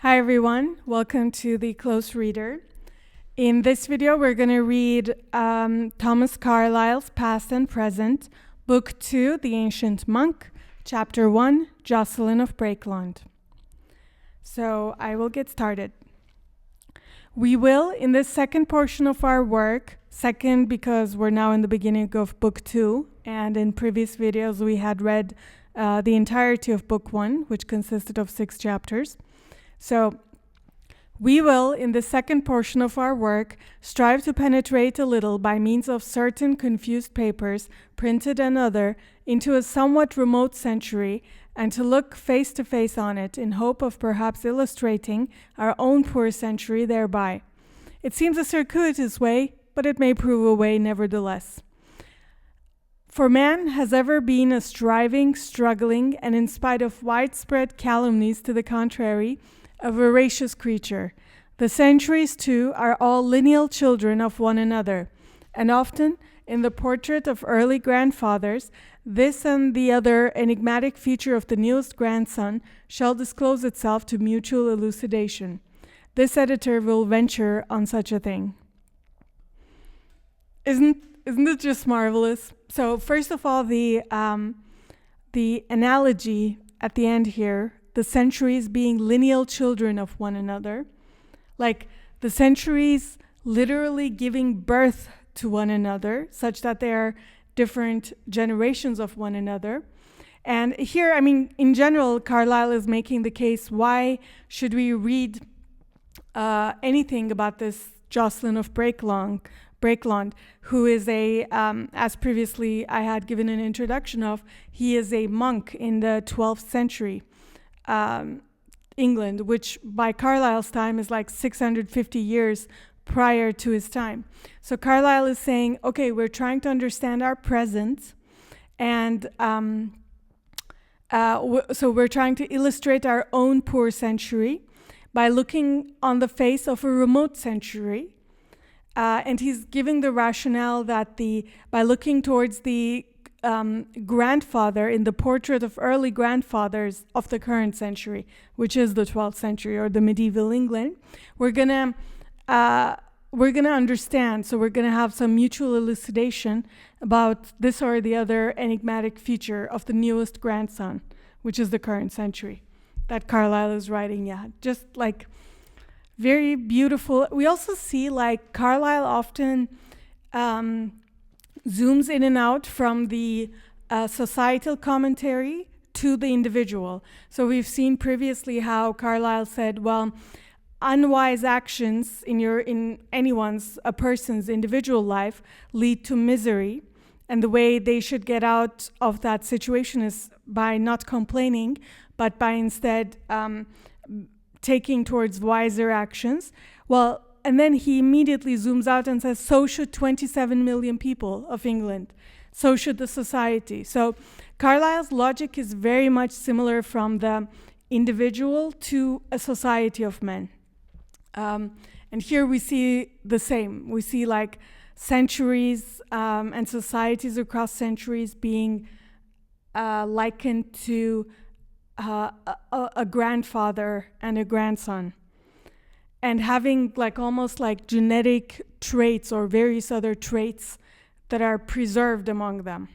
Hi everyone, welcome to the Close Reader. In this video we're going to read Thomas Carlyle's Past and Present, Book 2, The Ancient Monk, Chapter 1, Jocelin of Brakelond. So I will get started. We will, in this second portion of our work, second because we're now in the beginning of Book 2, and in previous videos we had read the entirety of Book 1, which consisted of 6 chapters. So we will, in the second portion of our work, strive to penetrate a little by means of certain confused papers, printed and other, into a somewhat remote century, and to look face to face on it in hope of perhaps illustrating our own poor century thereby. It seems a circuitous way, but it may prove a way nevertheless. For man has ever been a striving, struggling, and in spite of widespread calumnies to the contrary, a voracious creature. The centuries, too, are all lineal children of one another, and often, in the portrait of early grandfathers, this and the other enigmatic feature of the newest grandson shall disclose itself to mutual elucidation. This editor will venture on such a thing. Isn't it just marvelous? So, first of all, the analogy at the end here, the centuries being lineal children of one another, like the centuries literally giving birth to one another, such that they are different generations of one another. And here, in general, Carlyle is making the case, why should we read anything about this Jocelin of Brakelond, who is as previously I had given an introduction of, he is a monk in the 12th century. England, which by Carlyle's time is like 650 years prior to his time. So Carlyle is saying, okay, we're trying to understand our present, and so we're trying to illustrate our own poor century by looking on the face of a remote century. And he's giving the rationale that by looking towards the grandfather in the portrait of early grandfathers of the current century, which is the 12th century or the medieval England, we're gonna understand. So we're gonna have some mutual elucidation about this or the other enigmatic feature of the newest grandson, which is the current century that Carlyle is writing. Yeah, just like very beautiful. We also see like Carlyle often zooms in and out from the societal commentary to the individual. So we've seen previously how Carlyle said, well, unwise actions in a person's individual life lead to misery, and the way they should get out of that situation is by not complaining, but by instead taking towards wiser actions. Well, and then he immediately zooms out and says, so should 27 million people of England. So should the society. So Carlyle's logic is very much similar from the individual to a society of men. And here we see the same. We see like centuries and societies across centuries being likened to a grandfather and a grandson, and having like almost like genetic traits or various other traits that are preserved among them,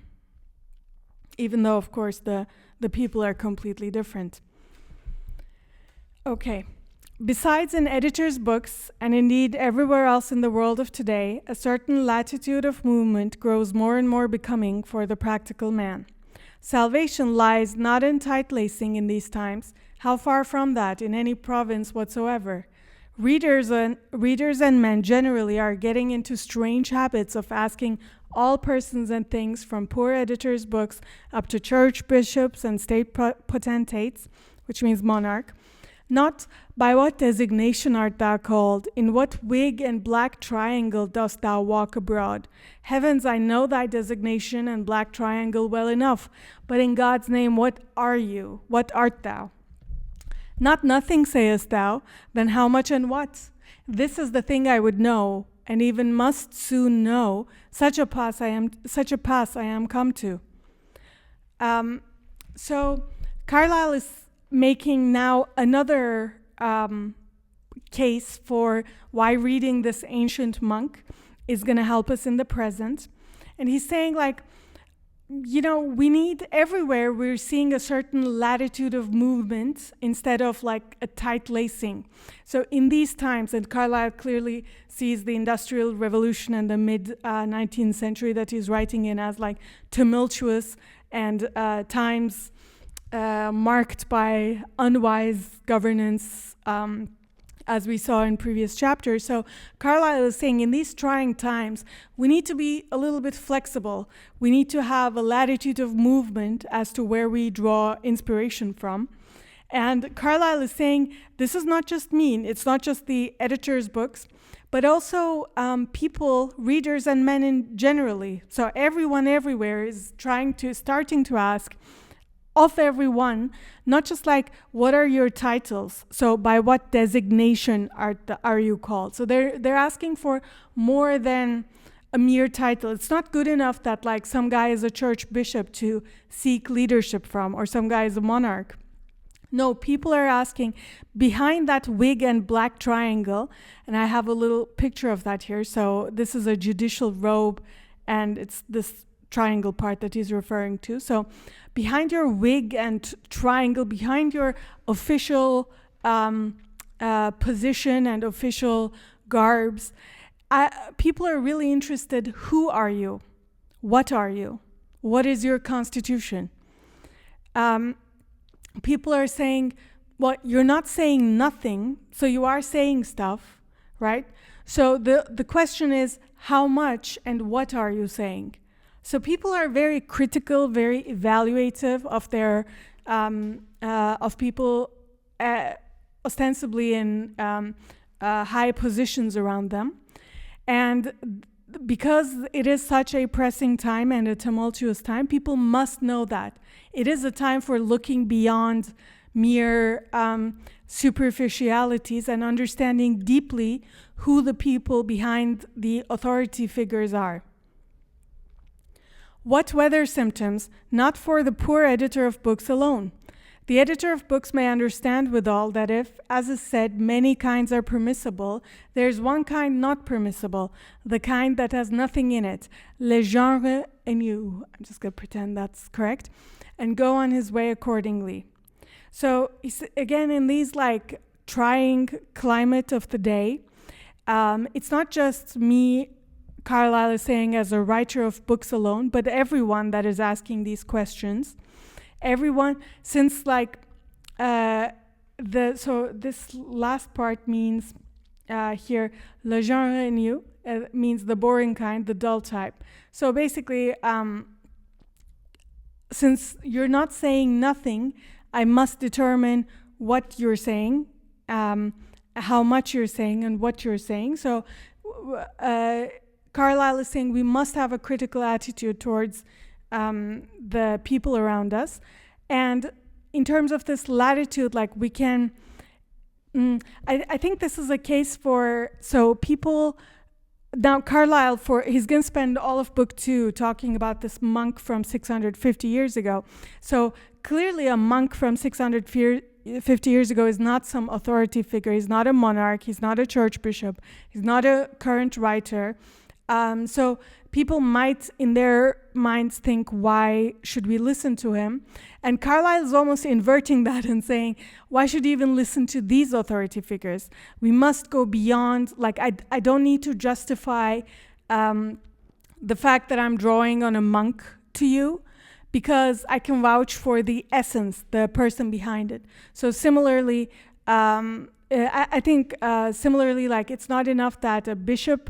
even though of course the people are completely different. Okay, besides in editors' books, and indeed everywhere else in the world of today, a certain latitude of movement grows more and more becoming for the practical man. Salvation lies not in tight lacing in these times, how far from that in any province whatsoever. Readers and men generally are getting into strange habits of asking all persons and things, from poor editors' books up to church bishops and state potentates, which means monarch, not by what designation art thou called, in what wig and black triangle dost thou walk abroad. Heavens, I know thy designation and black triangle well enough, but in God's name, what are you? What art thou? Not nothing, sayest thou, then how much and what? This is the thing I would know, and even must soon know. Such a pass I am come to. So Carlyle is making now another case for why reading this ancient monk is going to help us in the present. And he's saying, like, we need everywhere, we're seeing a certain latitude of movement instead of like a tight lacing. So in these times, and Carlyle clearly sees the Industrial Revolution and the mid-19th century that he's writing in as like tumultuous and times marked by unwise governance, as we saw in previous chapters. So Carlyle is saying in these trying times, we need to be a little bit flexible. We need to have a latitude of movement as to where we draw inspiration from. And Carlyle is saying this is not just me, it's not just the editor's books, but also people, readers and men in generally. So everyone everywhere is starting to ask of everyone, not just like, what are your titles? So by what designation are you called? So they're asking for more than a mere title. It's not good enough that like some guy is a church bishop to seek leadership from, or some guy is a monarch. No, people are asking behind that wig and black triangle, and I have a little picture of that here. So this is a judicial robe, and it's this triangle part that he's referring to. So behind your wig and triangle, behind your official position and official garbs, people are really interested. Who are you? What are you? What is your constitution? People are saying, well, you're not saying nothing, so you are saying stuff, right? So the question is, how much and what are you saying? So people are very critical, very evaluative of their of people ostensibly in high positions around them, and because it is such a pressing time and a tumultuous time, people must know that it is a time for looking beyond mere superficialities and understanding deeply who the people behind the authority figures are. What weather symptoms, not for the poor editor of books alone. The editor of books may understand withal that if, as is said, many kinds are permissible, there is one kind not permissible, the kind that has nothing in it, le genre ennuyeux. I'm just going to pretend that's correct, and go on his way accordingly. So again, in these like trying climate of the day, it's not just me, Carlyle is saying, as a writer of books alone, but everyone that is asking these questions. Everyone, since like so this last part means here le genre ennuyeux means the boring kind, the dull type. So basically, since you're not saying nothing, I must determine what you're saying, how much you're saying, and what you're saying. So Carlyle is saying we must have a critical attitude towards the people around us. And in terms of this latitude, like we can, I think this is a case for, so people, now Carlyle, he's going to spend all of book 2 talking about this monk from 650 years ago. So clearly a monk from 650 years ago is not some authority figure. He's not a monarch. He's not a church bishop. He's not a current writer. So people might, in their minds, think, why should we listen to him? And Carlyle is almost inverting that and saying, why should you even listen to these authority figures? We must go beyond, like, I don't need to justify the fact that I'm drawing on a monk to you, because I can vouch for the essence, the person behind it. So similarly, I think similarly, like, it's not enough that a bishop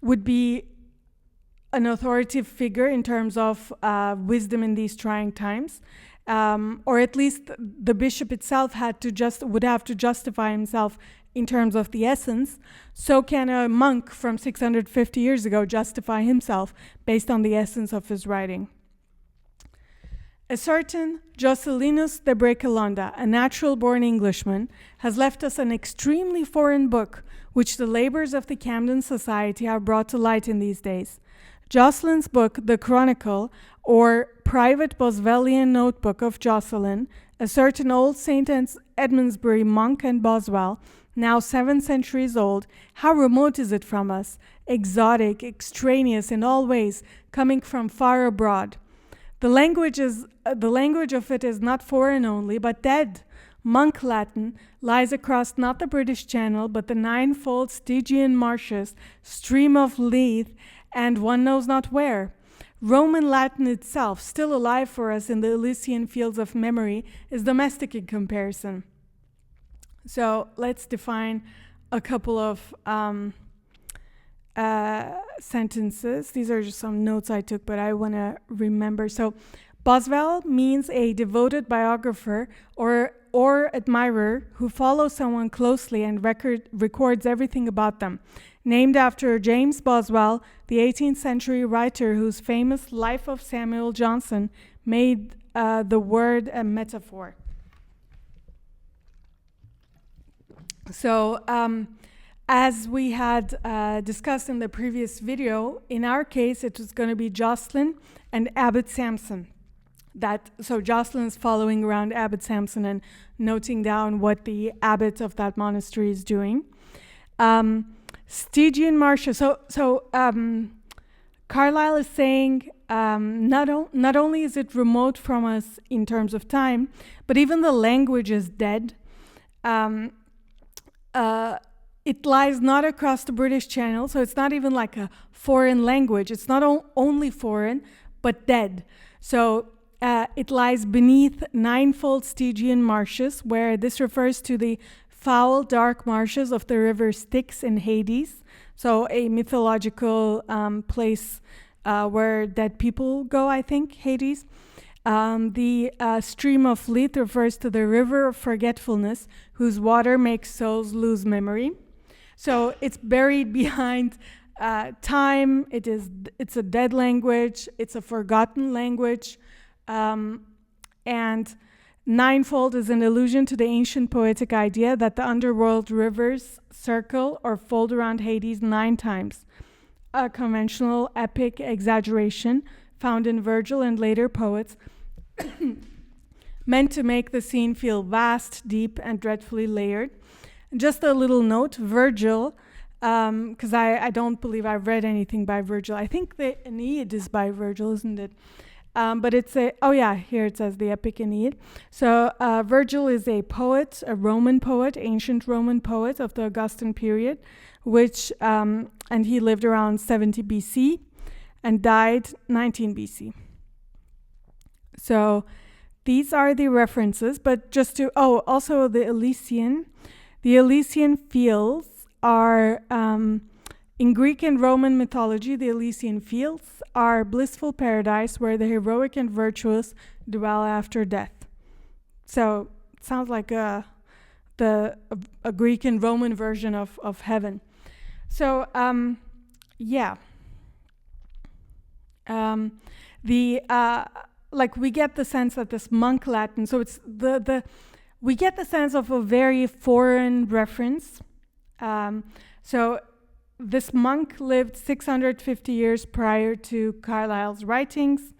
would be an authoritative figure in terms of wisdom in these trying times, or at least the bishop itself would have to justify himself in terms of the essence. So can a monk from 650 years ago justify himself based on the essence of his writing. A certain Jocelin de Brakelond, a natural-born Englishman, has left us an extremely foreign book, which the labors of the Camden Society have brought to light in these days. Jocelin's book, The Chronicle, or Private Boswellian Notebook of Jocelin, A certain old St. Edmundsbury monk and Boswell, now 7 centuries old, how remote is it from us, exotic, extraneous in all ways, coming from far abroad. The language of it is not foreign only, but dead. Monk Latin lies across not the British Channel, but the ninefold Stygian marshes, stream of Leith, and one knows not where. Roman Latin itself, still alive for us in the Elysian fields of memory, is domestic in comparison. So let's define a couple of sentences. These are just some notes I took, but I want to remember. So Boswell means a devoted biographer or admirer who follows someone closely and records everything about them. Named after James Boswell, the 18th century writer whose famous Life of Samuel Johnson made the word a metaphor. So, as we had discussed in the previous video, in our case, it was going to be Jocelin and Abbot Samson. So Jocelin is following around Abbot Samson and noting down what the abbot of that monastery is doing. Stygian marshes. So Carlyle is saying not only is it remote from us in terms of time, but even the language is dead. It lies not across the British Channel, so it's not even like a foreign language. It's not only foreign, but dead. So it lies beneath ninefold Stygian marshes, where this refers to the foul, dark marshes of the river Styx in Hades. So a mythological place where dead people go, I think, Hades. The stream of Leith refers to the river of forgetfulness, whose water makes souls lose memory. So it's buried behind time. It's a dead language. It's a forgotten language. And ninefold is an allusion to the ancient poetic idea that the underworld rivers circle or fold around Hades 9 times. A conventional epic exaggeration found in Virgil and later poets, meant to make the scene feel vast, deep, and dreadfully layered. Just a little note, Virgil, because I don't believe I've read anything by Virgil. I think the Aeneid is by Virgil, isn't it? But it's here it says the epic Aeneid. So Virgil is a poet, a Roman poet, ancient Roman poet of the Augustan period, and he lived around 70 BC and died 19 BC. So these are the references, but just to, also the Elysian. The Elysian fields are, in Greek and Roman mythology, the Elysian fields are blissful paradise where the heroic and virtuous dwell after death. So it sounds like a Greek and Roman version of heaven. So, we get the sense that this monk Latin, so it's we get the sense of a very foreign reference. So this monk lived 650 years prior to Carlyle's writings.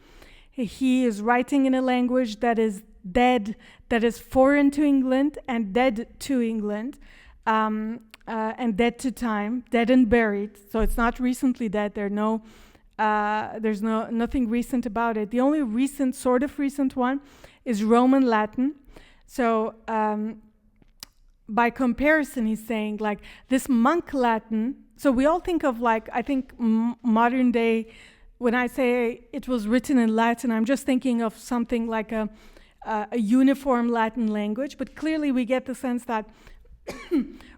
He is writing in a language that is dead, that is foreign to England and dead to England, and dead to time, dead and buried. So it's not recently dead. There's nothing recent about it. The only sort of recent one is Roman Latin. So by comparison, he's saying like this monk Latin. So we all think of I think modern day, when I say it was written in Latin, I'm just thinking of something like a uniform Latin language. But clearly we get the sense that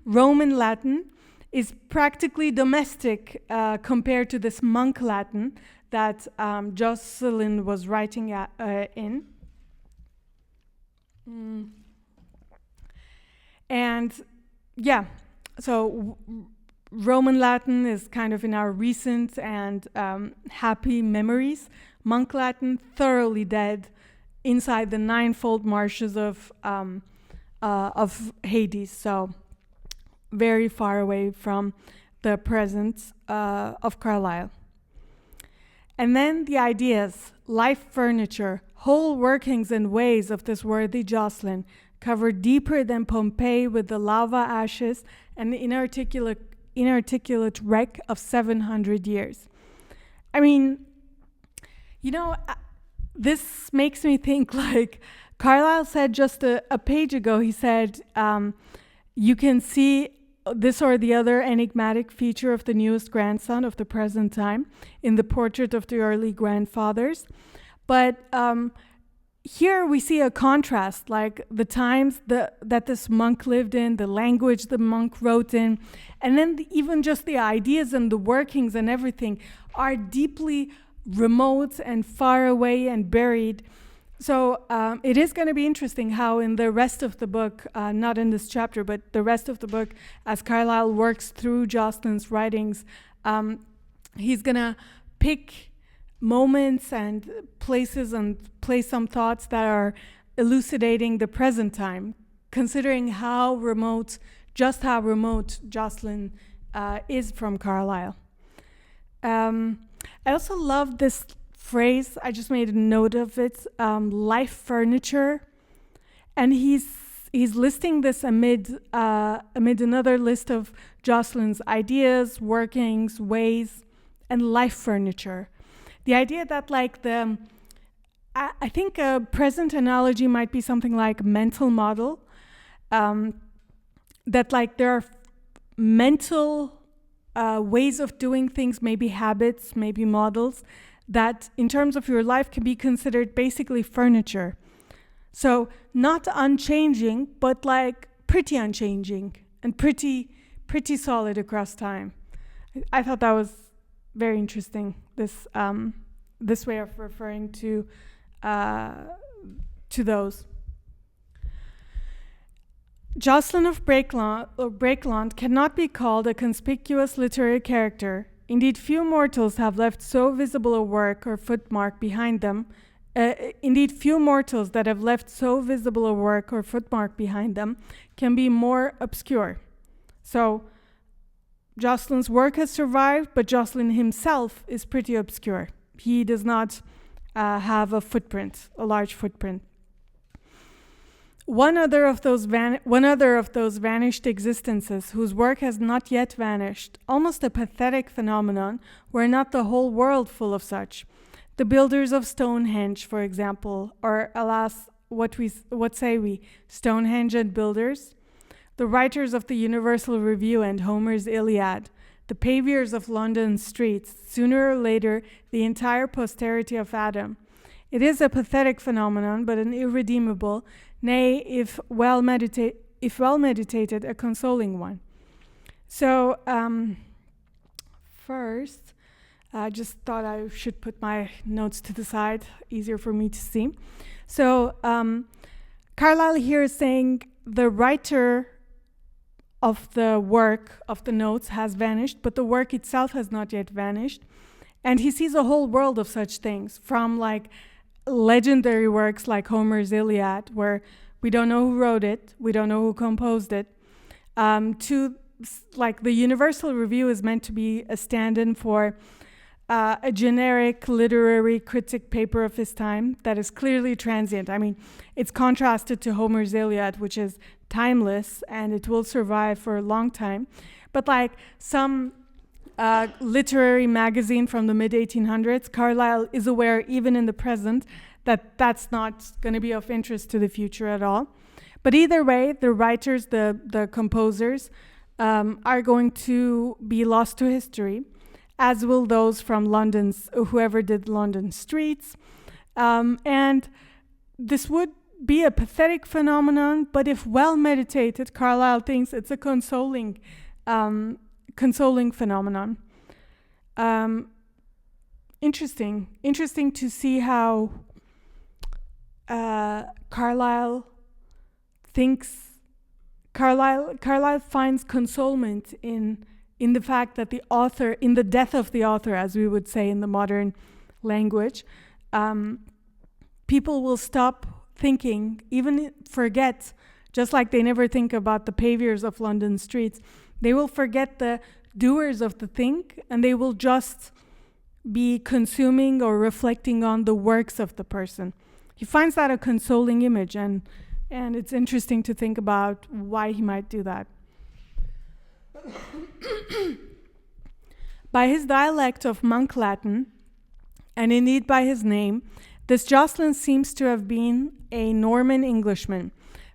Roman Latin is practically domestic compared to this monk Latin that Jocelin was writing in. And so Roman Latin is kind of in our recent and happy memories. Monk Latin, thoroughly dead inside the ninefold marshes of Hades. So very far away from the presence of Carlyle. And then the ideas, life furniture, whole workings and ways of this worthy Jocelin, covered deeper than Pompeii with the lava ashes and the inarticulate wreck of 700 years. I mean, this makes me think, like Carlyle said just a page ago, he said, you can see this or the other enigmatic feature of the newest grandson of the present time in the portrait of the early grandfathers. But here we see a contrast, like the times that this monk lived in, the language the monk wrote in, and then even just the ideas and the workings and everything are deeply remote and far away and buried. So it is going to be interesting how in the rest of the book, not in this chapter, but the rest of the book, as Carlyle works through Jocelyn's writings, he's going to pick moments and places and place some thoughts that are elucidating the present time, considering how remote Jocelyn is from Carlyle. I also love this phrase, I just made a note of it, life furniture, and he's listing this amid another list of Jocelyn's ideas, workings, ways, and life furniture. The idea that I think a present analogy might be something like mental model, that there are mental ways of doing things, maybe habits, maybe models, that in terms of your life can be considered basically furniture. So not unchanging, but pretty unchanging and pretty solid across time. I thought that was very interesting, this way of referring to those. Jocelin of Brakelond cannot be called a conspicuous literary character. Indeed, few mortals have left so visible a work or footmark behind them. Few mortals that have left so visible a work or footmark behind them can be more obscure. So, Jocelyn's work has survived, but Jocelin himself is pretty obscure. He does not have a large footprint. One other of those vanished existences whose work has not yet vanished, almost a pathetic phenomenon, were not the whole world full of such. The builders of Stonehenge, for example, or alas, what say we, Stonehenge and builders? The writers of the Universal Review and Homer's Iliad, the paviours of London streets, sooner or later the entire posterity of Adam. It is a pathetic phenomenon, but an irredeemable, nay, if well meditated, a consoling one. So, first, I just thought I should put my notes to the side, easier for me to see. So, Carlyle here is saying the writer of the work, of the notes, has vanished, but the work itself has not yet vanished. And he sees a whole world of such things, from legendary works like Homer's Iliad, where we don't know who wrote it, we don't know who composed it, to the Universal Review is meant to be a stand-in for a generic literary critic paper of his time that is clearly transient. I mean, it's contrasted to Homer's Iliad, which is timeless and it will survive for a long time. But some literary magazine from the mid-1800s, Carlyle is aware, even in the present, that that's not going to be of interest to the future at all. But either way, the writers, the composers, are going to be lost to history, as will those from whoever did London streets. And this would be a pathetic phenomenon, but if well meditated, Carlyle thinks it's a consoling phenomenon. Interesting to see how Carlyle finds consolement in the fact that the author, in the death of the author, as we would say in the modern language, people will stop thinking, even forget, just like they never think about the paviours of London streets, they will forget the doers of the thing, and they will just be consuming or reflecting on the works of the person. he finds that a consoling image, and it's interesting to think about why he might do that. By his dialect of monk Latin, and indeed by his name, this Jocelin seems to have been a Norman Englishman.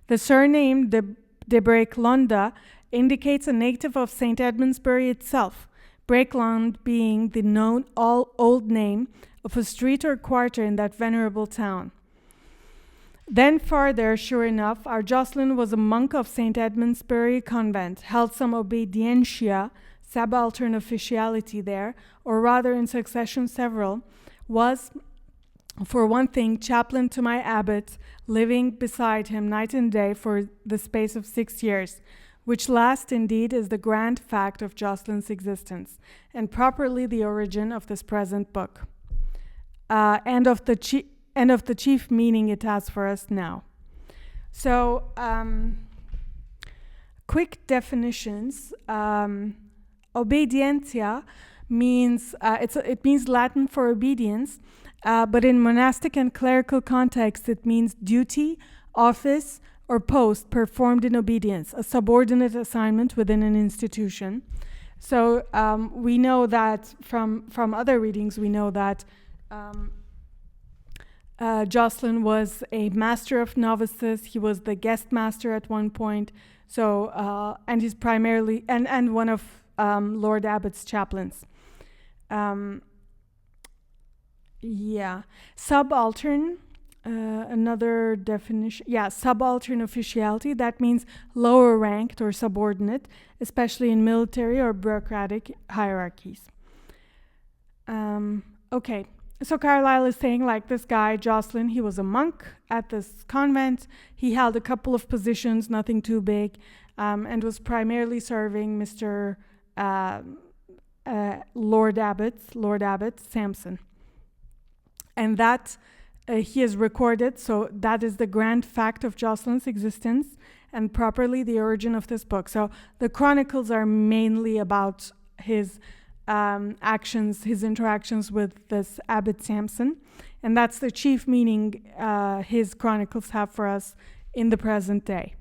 The surname de Brakelonda indicates a native of St. Edmundsbury itself, Brakelond being the known old name of a street or quarter in that venerable town. Then farther, sure enough, our Jocelin was a monk of St. Edmundsbury convent, held some obedientia, subaltern officiality there, or rather in succession several, was, for one thing, chaplain to my abbot, living beside him night and day for the space of 6 years, which last indeed is the grand fact of Jocelin's existence, and properly the origin of this present book, and of the chief meaning it has for us now. So, quick definitions. Obedientia means it means Latin for obedience, but in monastic and clerical context, it means duty, office, or post performed in obedience, a subordinate assignment within an institution. So we know that from other readings, we know that Jocelin was a master of novices. He was the guest master at one point. So and he's primarily and one of Lord Abbot's chaplains. Subaltern. Another definition, subaltern officiality. That means lower ranked or subordinate, especially in military or bureaucratic hierarchies. Okay, so Carlyle is saying, like, this guy, Jocelin, he was a monk at this convent. He held a couple of positions, nothing too big, and was primarily serving Mr. Lord Abbot Sampson. And that he is recorded, so that is the grand fact of Jocelin's existence and properly the origin of this book. So the chronicles are mainly about his actions, his interactions with this Abbot Sampson, and that's the chief meaning his chronicles have for us in the present day.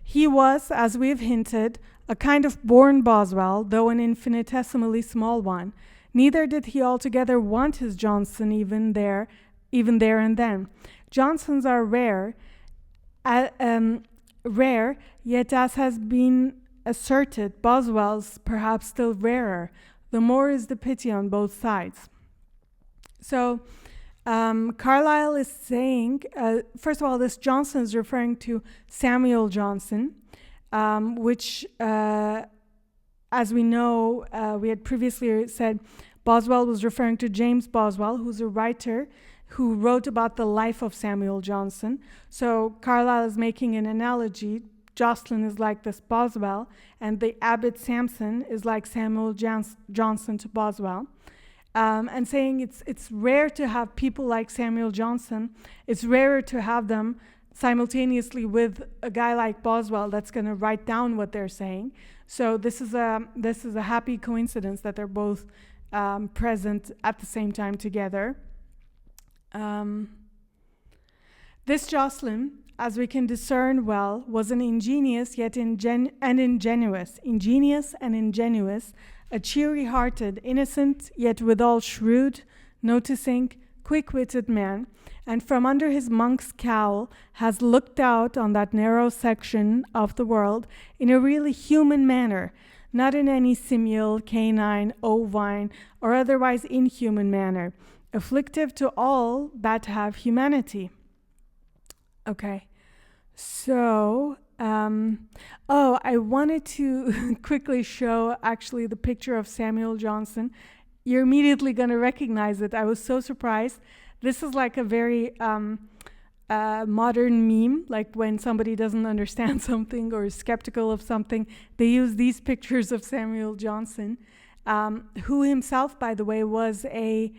He was, as we've hinted, a kind of born Boswell, though an infinitesimally small one. Neither did he altogether want his Johnson even there and then. Johnsons are rare, yet as has been asserted, Boswell's perhaps still rarer. The more is the pity on both sides. So Carlyle is saying, first of all, this Johnson is referring to Samuel Johnson, which, as we know, we had previously said, Boswell was referring to James Boswell, who's a writer who wrote about the life of Samuel Johnson. So Carlyle is making an analogy. Jocelin is like this Boswell, and the Abbot Sampson is like Samuel Johnson to Boswell. And saying it's rare to have people like Samuel Johnson. It's rarer to have them simultaneously with a guy like Boswell that's going to write down what they're saying. So this is a happy coincidence that they're both present at the same time together. This Jocelin, as we can discern well, was an ingenious yet ingenuous, a cheery-hearted, innocent yet withal shrewd, noticing, quick-witted man, and from under his monk's cowl has looked out on that narrow section of the world in a really human manner, not in any simial, canine, ovine, or otherwise inhuman manner, afflictive to all that have humanity. Okay, so, I wanted to quickly show actually the picture of Samuel Johnson. You're immediately going to recognize it. I was so surprised. This is like a very modern meme, like when somebody doesn't understand something or is skeptical of something, they use these pictures of Samuel Johnson, who himself, by the way, was a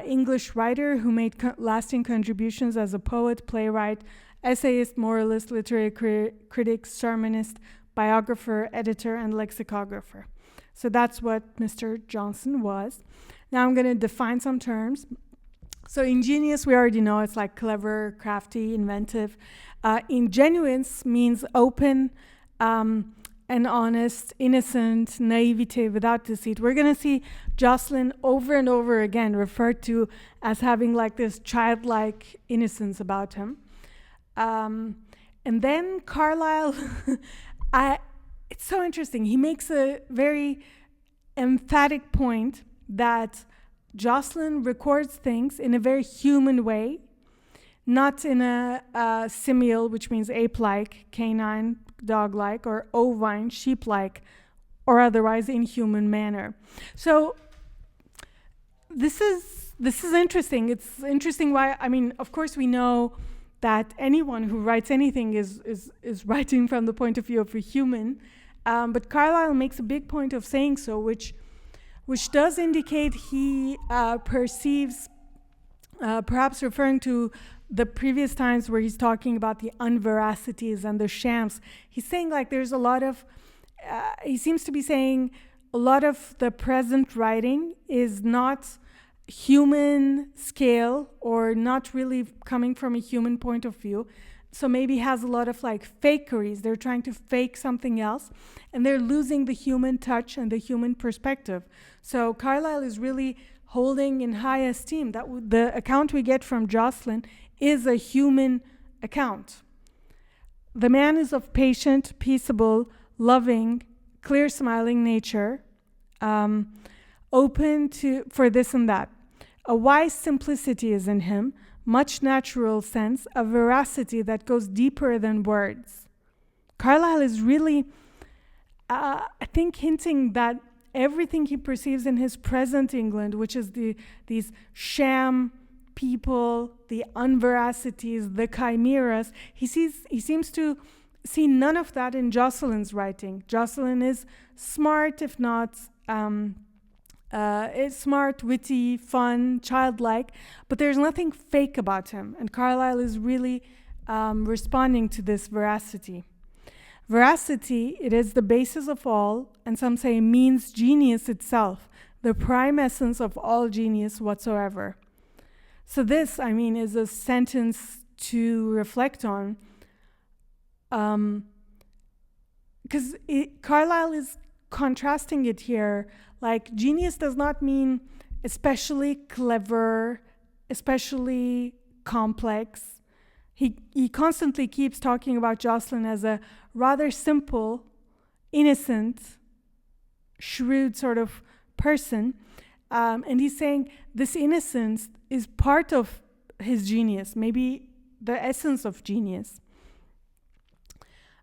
English writer who made lasting contributions as a poet, playwright, essayist, moralist, literary critic, sermonist, biographer, editor, and lexicographer. So that's what Mr. Johnson was. Now I'm going to define some terms. So ingenious, we already know, it's like clever, crafty, inventive. Ingenuous means open and honest, innocent, naivete, without deceit. We're going to see Jocelin over and over again referred to as having like this childlike innocence about him. And then Carlyle, it's so interesting. He makes a very emphatic point that Jocelin records things in a very human way, not in a simial, which means ape-like, canine, dog-like, or ovine, sheep-like, or otherwise inhuman manner. So this is interesting. It's interesting why, I mean, of course we know that anyone who writes anything is writing from the point of view of a human, but Carlyle makes a big point of saying so, which does indicate he perceives, perhaps referring to the previous times where he's talking about the unveracities and the shams. He's saying like there's a lot of, he seems to be saying a lot of the present writing is not human scale or not really coming from a human point of view. So maybe has a lot of like fakeries. They're trying to fake something else and they're losing the human touch and the human perspective. So Carlyle is really holding in high esteem that the account we get from Jocelin is a human account. The man is of patient, peaceable, loving, clear smiling nature, open for this and that. A wise simplicity is in him, much natural sense, a veracity that goes deeper than words. Carlyle is really, I think, hinting that everything he perceives in his present England, which is these sham people, the unveracities, the chimeras, he seems to see none of that in Jocelin's writing. Jocelin is smart, if not is smart, witty, fun, childlike, but there's nothing fake about him. And Carlyle is really responding to this veracity. Veracity, it is the basis of all, and some say means genius itself, the prime essence of all genius whatsoever. So this, I mean, is a sentence to reflect on, because Carlyle is contrasting it here. Like, genius does not mean especially clever, especially complex. He constantly keeps talking about Jocelin as a rather simple, innocent, shrewd sort of person. And he's saying this innocence is part of his genius, maybe the essence of genius.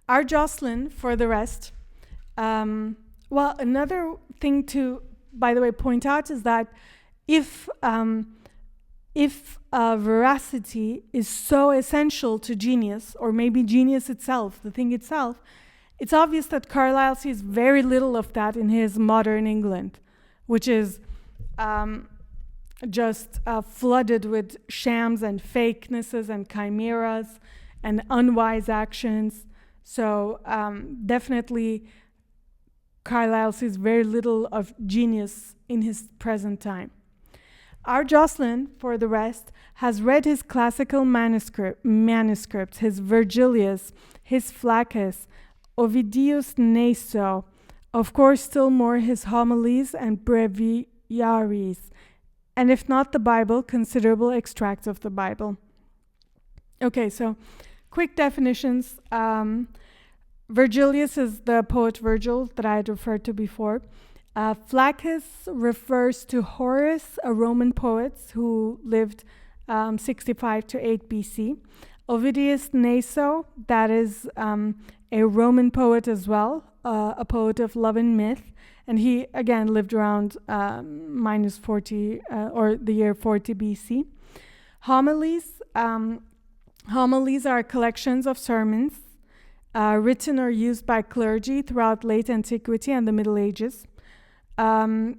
Our Jocelin, for the rest, well, another thing to, by the way, point out is that if veracity is so essential to genius, or maybe genius itself, the thing itself, it's obvious that Carlyle sees very little of that in his modern England, which is just flooded with shams and fakenesses and chimeras and unwise actions. So definitely Carlyle sees very little of genius in his present time. Our Jocelin, for the rest, has read his classical manuscripts, his Virgilius, his Flaccus, Ovidius Naso, of course still more his homilies and breviaries, and if not the Bible, considerable extracts of the Bible. Okay, so quick definitions. Virgilius is the poet Virgil that I had referred to before. Flaccus refers to Horace, a Roman poet who lived 65 to 8 BC. Ovidius Naso, that is a Roman poet as well, a poet of love and myth. And he, again, lived around minus 40, or the year 40 BC. Homilies. Homilies are collections of sermons written or used by clergy throughout late antiquity and the Middle Ages. And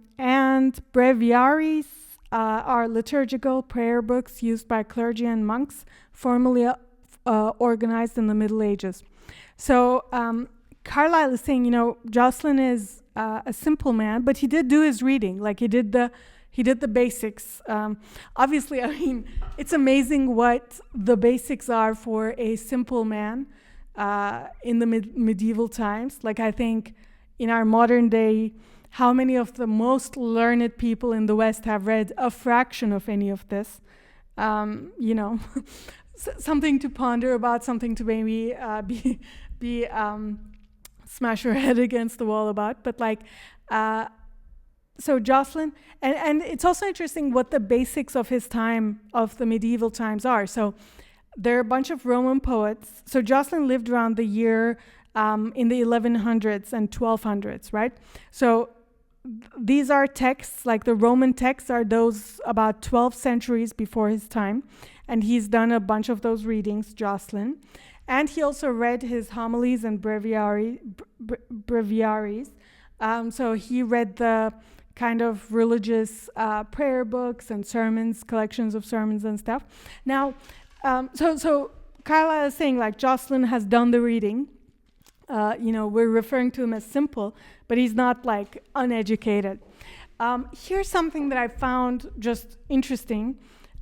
breviaries are liturgical prayer books used by clergy and monks, formally organized in the Middle Ages. So Carlyle is saying, Jocelin is a simple man, but he did do his reading. Like he He did the basics. Obviously, I mean, it's amazing what the basics are for a simple man in the medieval times. Like, I think in our modern day, how many of the most learned people in the West have read a fraction of any of this? You know, something to ponder about, something to maybe smash your head against the wall about. But like, so Jocelin, and it's also interesting what the basics of his time, of the medieval times are. So there are a bunch of Roman poets. So Jocelin lived around the year in the 1100s and 1200s, right? So these are texts, like the Roman texts are those about 12 centuries before his time. And he's done a bunch of those readings, Jocelin. And he also read his homilies and breviaries. So he read the kind of religious prayer books and sermons, collections of sermons and stuff. Now, so Carlyle is saying like Jocelin has done the reading. You know, we're referring to him as simple, but he's not like uneducated. Here's something that I found just interesting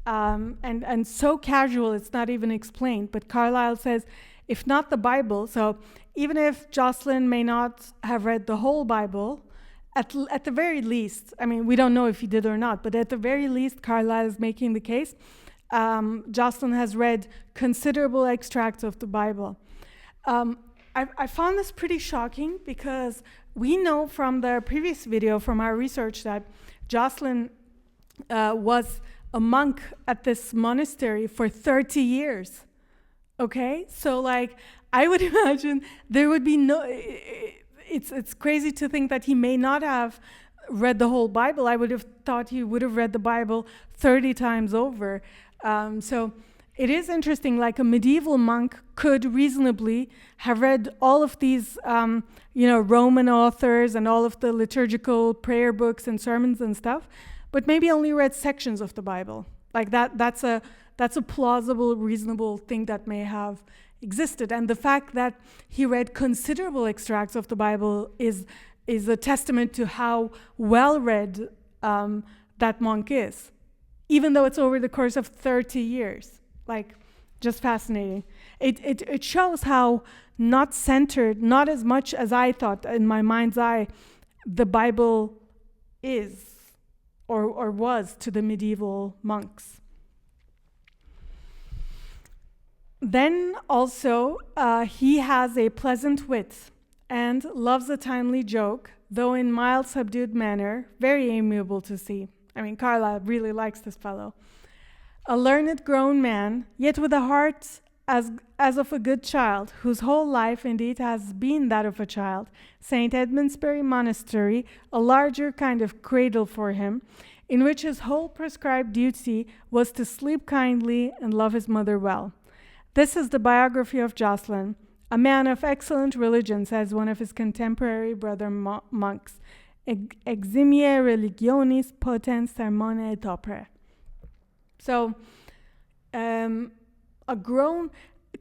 and so casual it's not even explained. But Carlyle says, if not the Bible, so even if Jocelin may not have read the whole Bible, at the very least, I mean, we don't know if he did or not, but at the very least, Carlyle is making the case, Jocelin has read considerable extracts of the Bible. I found this pretty shocking because we know from the previous video, from our research, that Jocelin was a monk at this monastery for 30 years. Okay? So like, I would imagine there would be no... It's crazy to think that he may not have read the whole Bible. I would have thought he would have read the Bible 30 times over. So it is interesting, like a medieval monk could reasonably have read all of these, Roman authors and all of the liturgical prayer books and sermons and stuff, but maybe only read sections of the Bible. Like that's a plausible, reasonable thing that may have existed. And the fact that he read considerable extracts of the Bible is a testament to how well read that monk is, even though it's over the course of 30 years. Like, just fascinating. It shows how not centered, not as much as I thought in my mind's eye, the Bible is or was to the medieval monks. Then also, he has a pleasant wit and loves a timely joke, though in mild, subdued manner, very amiable to see. I mean, Carlyle really likes this fellow. A learned grown man, yet with a heart as of a good child, whose whole life indeed has been that of a child. St. Edmundsbury Monastery, a larger kind of cradle for him, in which his whole prescribed duty was to sleep kindly and love his mother well. This is the biography of Jocelin, a man of excellent religion, says one of his contemporary brother monks. Eximie religionis potens sermone et opere. So,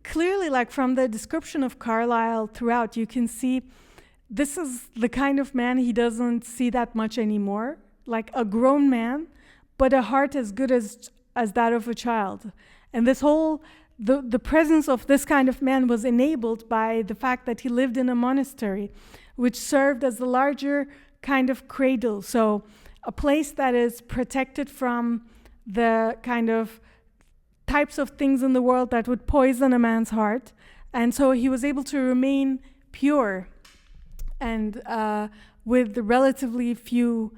clearly, like from the description of Carlyle throughout, you can see this is the kind of man he doesn't see that much anymore. Like a grown man, but a heart as good as that of a child. And this whole, the presence of this kind of man was enabled by the fact that he lived in a monastery, which served as a larger kind of cradle. So a place that is protected from the kind of types of things in the world that would poison a man's heart. And so he was able to remain pure and with relatively few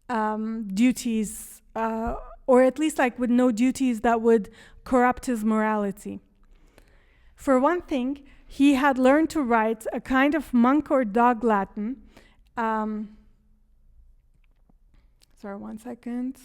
duties, or at least like with no duties that would corrupt his morality. For one thing, he had learned to write a kind of monk or dog Latin. Sorry, 1 second.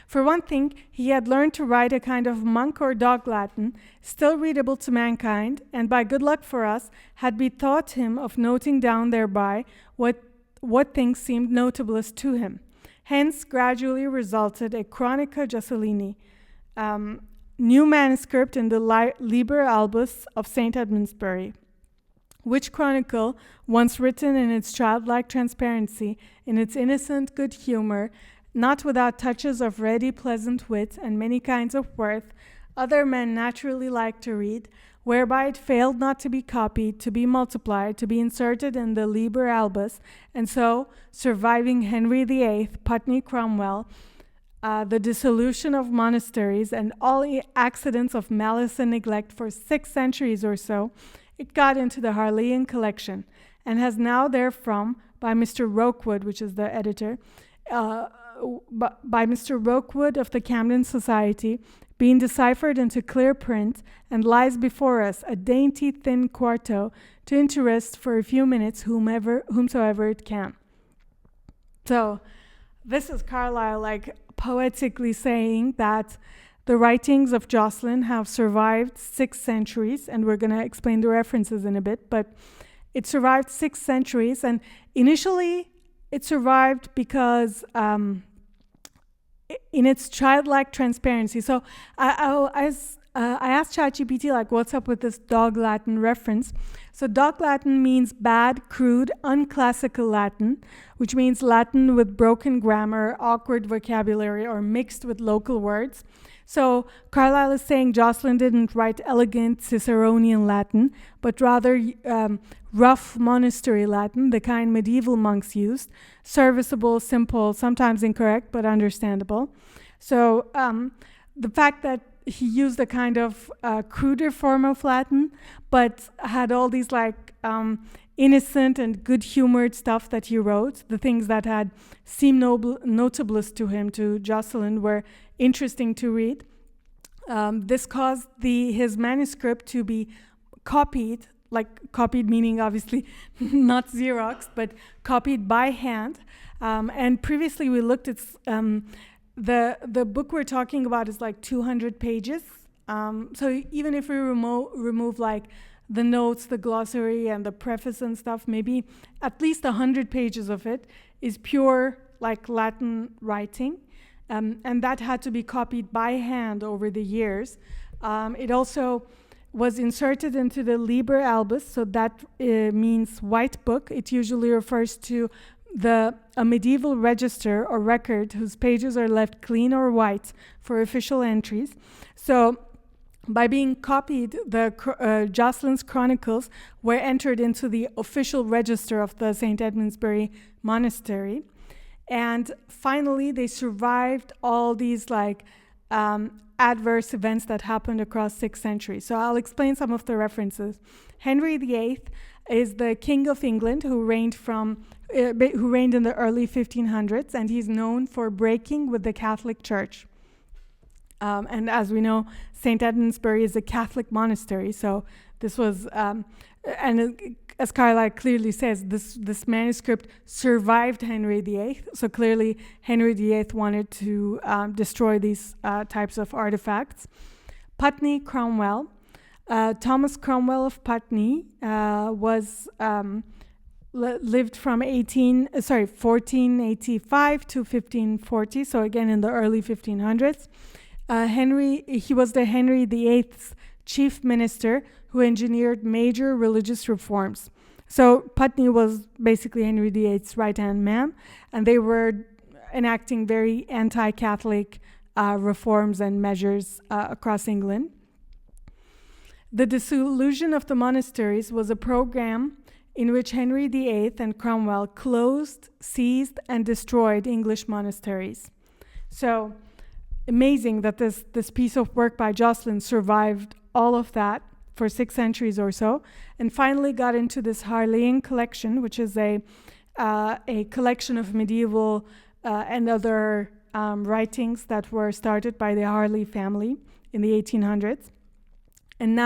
For one thing, he had learned to write a kind of monk or dog Latin, still readable to mankind, and by good luck for us, had bethought him of noting down thereby what things seemed notablest to him. Hence, gradually resulted a Chronica Jocelini, new manuscript in the Liber Albus of St. Edmundsbury. which chronicle, once written in its childlike transparency, in its innocent good humor, not without touches of ready pleasant wit and many kinds of worth, other men naturally like to read, whereby it failed not to be copied, to be multiplied, to be inserted in the Liber Albus, and so, surviving Henry VIII, Putney Cromwell, the dissolution of monasteries, and all accidents of malice and neglect for 6 centuries or so, it got into the Harleian collection, and has now therefrom, by Mr. Rokewood, which is the editor, by Mr. Rokewood of the Camden Society, being deciphered into clear print, and lies before us a dainty thin quarto to interest for a few minutes whomsoever it can. So this is Carlyle like poetically saying that the writings of Jocelin have survived 6 centuries, and we're going to explain the references in a bit, but it survived 6 centuries, and initially it survived because in its childlike transparency. So I asked ChatGPT, like, what's up with this dog Latin reference? So dog Latin means bad, crude, unclassical Latin, which means Latin with broken grammar, awkward vocabulary, or mixed with local words. So Carlyle is saying Jocelin didn't write elegant Ciceronian Latin, but rather rough monastery Latin, the kind medieval monks used, serviceable, simple, sometimes incorrect, but understandable. So the fact that he used a kind of cruder form of Latin, but had all these like innocent and good-humored stuff that he wrote, the things that had seemed notablest to him, to Jocelin, were interesting to read. This caused his manuscript to be copied, like copied meaning obviously not Xerox, but copied by hand. And previously we looked at the book we're talking about is like 200 pages. So even if we remove like the notes, the glossary, and the preface and stuff, maybe at least 100 pages of it is pure like Latin writing. And that had to be copied by hand over the years. It also was inserted into the Liber Albus, so that means white book. It usually refers to a medieval register or record whose pages are left clean or white for official entries. So by being copied, the Jocelin's chronicles were entered into the official register of the St. Edmundsbury Monastery. And finally, they survived all these like adverse events that happened across 6 centuries. So I'll explain some of the references. Henry VIII is the King of England who reigned in the early 1500s, and he's known for breaking with the Catholic Church. And as we know, St. Edmundsbury is a Catholic monastery, so this was, as Carlyle clearly says, this manuscript survived Henry VIII, so clearly Henry VIII wanted to destroy these types of artifacts. Putney Cromwell. Thomas Cromwell of Putney lived from 1485 to 1540, so again in the early 1500s. He was the Henry VIII's chief minister who engineered major religious reforms. So Putney was basically Henry VIII's right-hand man, and they were enacting very anti-Catholic reforms and measures across England. The dissolution of the monasteries was a program in which Henry VIII and Cromwell closed, seized, and destroyed English monasteries. So amazing that this piece of work by Jocelin survived all of that for 6 centuries or so, and finally got into this Harleian collection, which is a collection of medieval and other writings that were started by the Harley family in the 1800s, and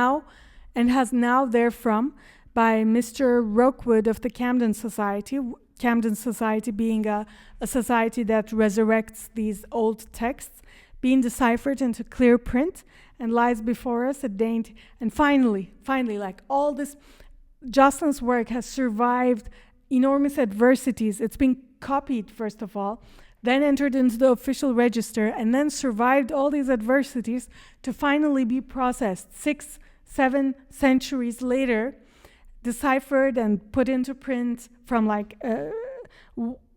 has now therefrom by Mr. Rokewood of the Camden Society. Camden Society being a society that resurrects these old texts, being deciphered into clear print, and lies before us a dainty. And finally, like all this, Jocelin's work has survived enormous adversities. It's been copied, first of all, then entered into the official register, and then survived all these adversities to finally be processed 6-7 centuries later deciphered and put into print from like,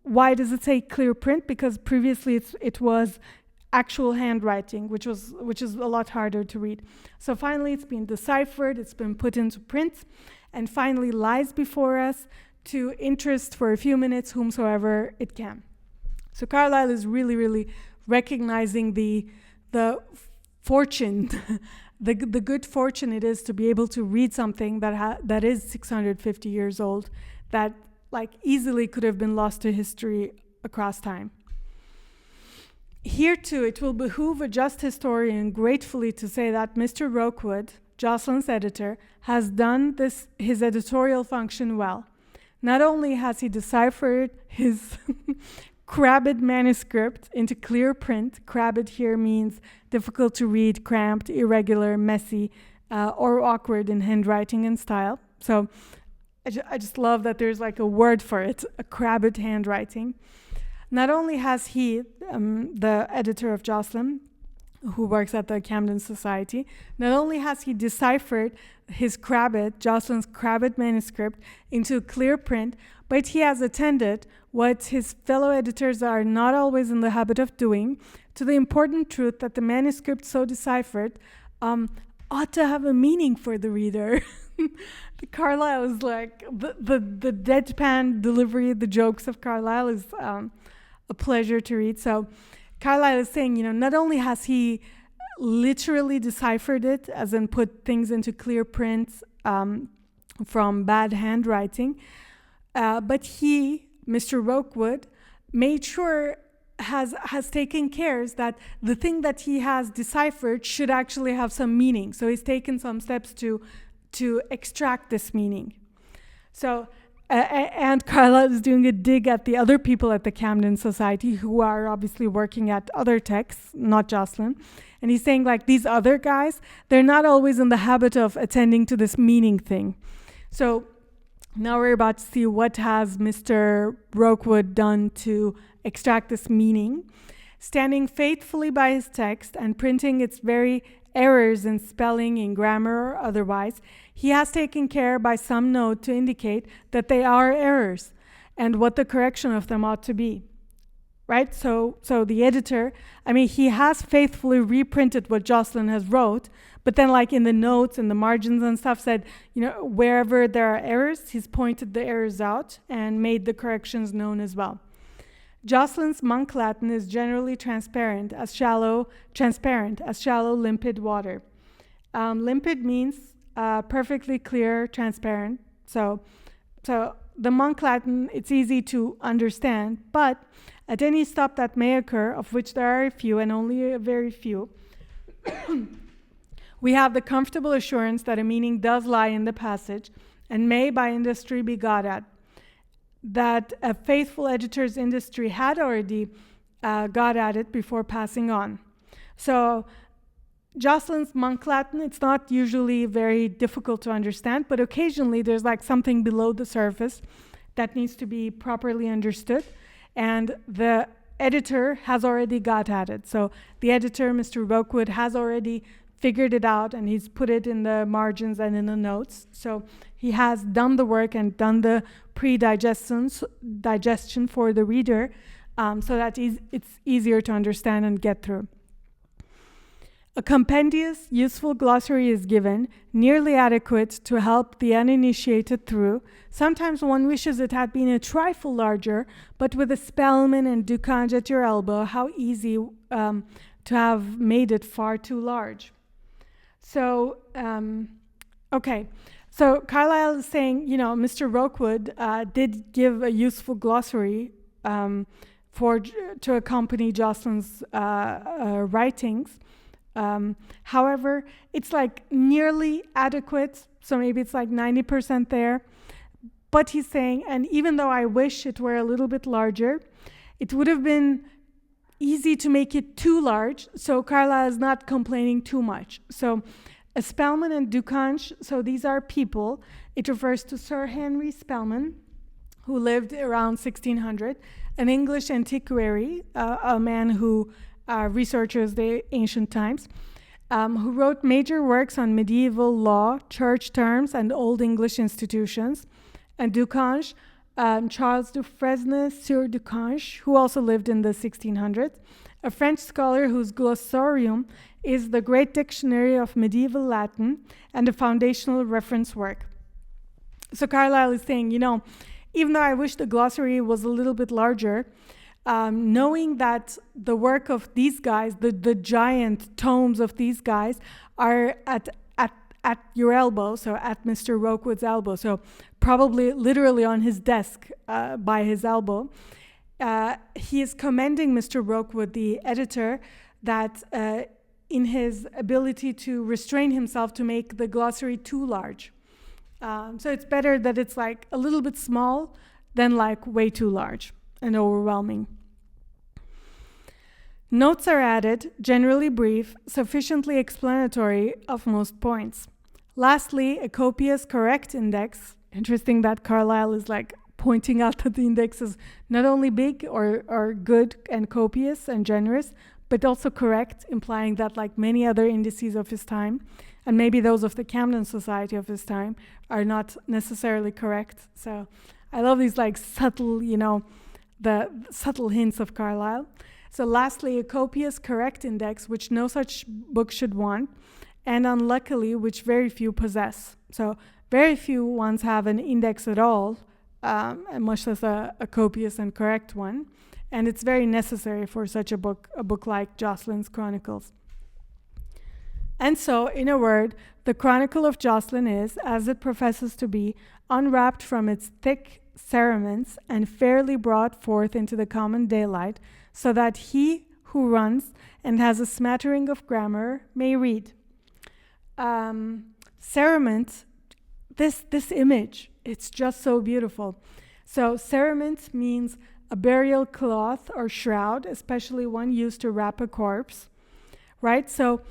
why does it say clear print? Because previously it was actual handwriting, which is a lot harder to read. So finally it's been deciphered, it's been put into print, and finally lies before us to interest for a few minutes whomsoever it can. So Carlyle is really, really recognizing the fortune, the good fortune it is to be able to read something that is 650 years old, that like easily could have been lost to history across time. Here too, it will behoove a just historian gratefully to say that Mr. Rokewood, Jocelyn's editor, has done his editorial function well. Not only has he deciphered his crabbed manuscript into clear print. Crabbed here means difficult to read, cramped, irregular, messy, or awkward in handwriting and style. So I just love that there's like a word for it, a crabbed handwriting. Not only has he, the editor of Jocelyn, who works at the Camden Society, not only has he deciphered his Jocelyn's crabbed manuscript into clear print, but he has attended what his fellow editors are not always in the habit of doing, to the important truth that the manuscript so deciphered ought to have a meaning for the reader. The Carlyle is like, the deadpan delivery, the jokes of Carlyle is a pleasure to read. So Carlyle is saying, not only has he literally deciphered it, as in put things into clear print from bad handwriting, but he, Mr. Rokewood, made sure, has taken care that the thing that he has deciphered should actually have some meaning. So he's taken some steps to extract this meaning. So, and Carlyle is doing a dig at the other people at the Camden Society who are obviously working at other texts, not Jocelyn. And he's saying, like, these other guys, they're not always in the habit of attending to this meaning thing. So now we're about to see what has Mr. Rokewood done to extract this meaning. Standing faithfully by his text and printing its very errors in spelling, in grammar, or otherwise, he has taken care by some note to indicate that they are errors and what the correction of them ought to be. Right? So the editor, he has faithfully reprinted what Jocelyn has wrote, but then like in the notes and the margins and stuff said, wherever there are errors, he's pointed the errors out and made the corrections known as well. Jocelyn's monk Latin is generally transparent as shallow, limpid water. Limpid means perfectly clear, transparent. So the monk Latin, it's easy to understand, but at any stop that may occur, of which there are a few and only a very few, we have the comfortable assurance that a meaning does lie in the passage and may by industry be got at. That a faithful editor's industry had already got at it before passing on. So Jocelyn's monk Latin, it's not usually very difficult to understand, but occasionally there's like something below the surface that needs to be properly understood, and the editor has already got at it. So the editor, Mr. Rokewood, has already figured it out, and he's put it in the margins and in the notes. So he has done the work and done the digestion for the reader, so that it's easier to understand and get through. A compendious, useful glossary is given, nearly adequate to help the uninitiated through. Sometimes one wishes it had been a trifle larger, but with a Spellman and Ducange at your elbow, how easy to have made it far too large. So, okay. So Carlyle is saying, Mr. Rokewood did give a useful glossary to accompany Jocelyn's writings. However, it's like nearly adequate, so maybe it's like 90% there. But he's saying, and even though I wish it were a little bit larger, it would have been easy to make it too large, so Carlyle is not complaining too much. So a Spellman and Ducange, so these are people. It refers to Sir Henry Spellman, who lived around 1600, an English antiquary, a man who researches the ancient times. who wrote major works on medieval law, church terms, and Old English institutions. And Ducange, Charles de Fresnes sur Ducange, who also lived in the 1600s, a French scholar whose glossarium is the great dictionary of medieval Latin and a foundational reference work. So Carlyle is saying, even though I wish the glossary was a little bit larger, knowing that the work of these guys, the giant tomes of these guys, are at your elbow, so at Mr. Rokewood's elbow, so probably literally on his desk by his elbow, he is commending Mr. Rokewood, the editor, that in his ability to restrain himself to make the glossary too large. So it's better that it's like a little bit small than like way too large and overwhelming. Notes are added, generally brief, sufficiently explanatory of most points. Lastly, a copious correct index. Interesting that Carlyle is like pointing out that the index is not only big or good and copious and generous, but also correct, implying that like many other indices of his time, and maybe those of the Camden Society of his time, are not necessarily correct. So I love these like subtle, the subtle hints of Carlyle. So lastly, a copious correct index, which no such book should want, and unluckily, which very few possess. So very few ones have an index at all, much less a copious and correct one. And it's very necessary for such a book like Jocelyn's Chronicles. And so, in a word, the Chronicle of Jocelyn is, as it professes to be, unwrapped from its thick cerements and fairly brought forth into the common daylight, so that he who runs and has a smattering of grammar may read. Cerement, this image, it's just so beautiful. So cerement means a burial cloth or shroud, especially one used to wrap a corpse, right? So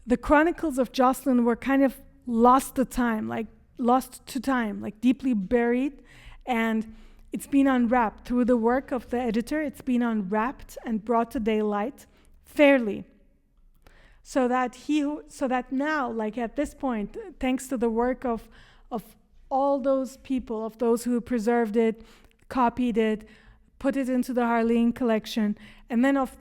the Chronicles of Jocelyn were kind of lost to time, like deeply buried, and it's been unwrapped through the work of the editor. It's been unwrapped and brought to daylight fairly, so that now, like at this point, thanks to the work of all those people, of those who preserved it, copied it, put it into the Harleian collection, and then of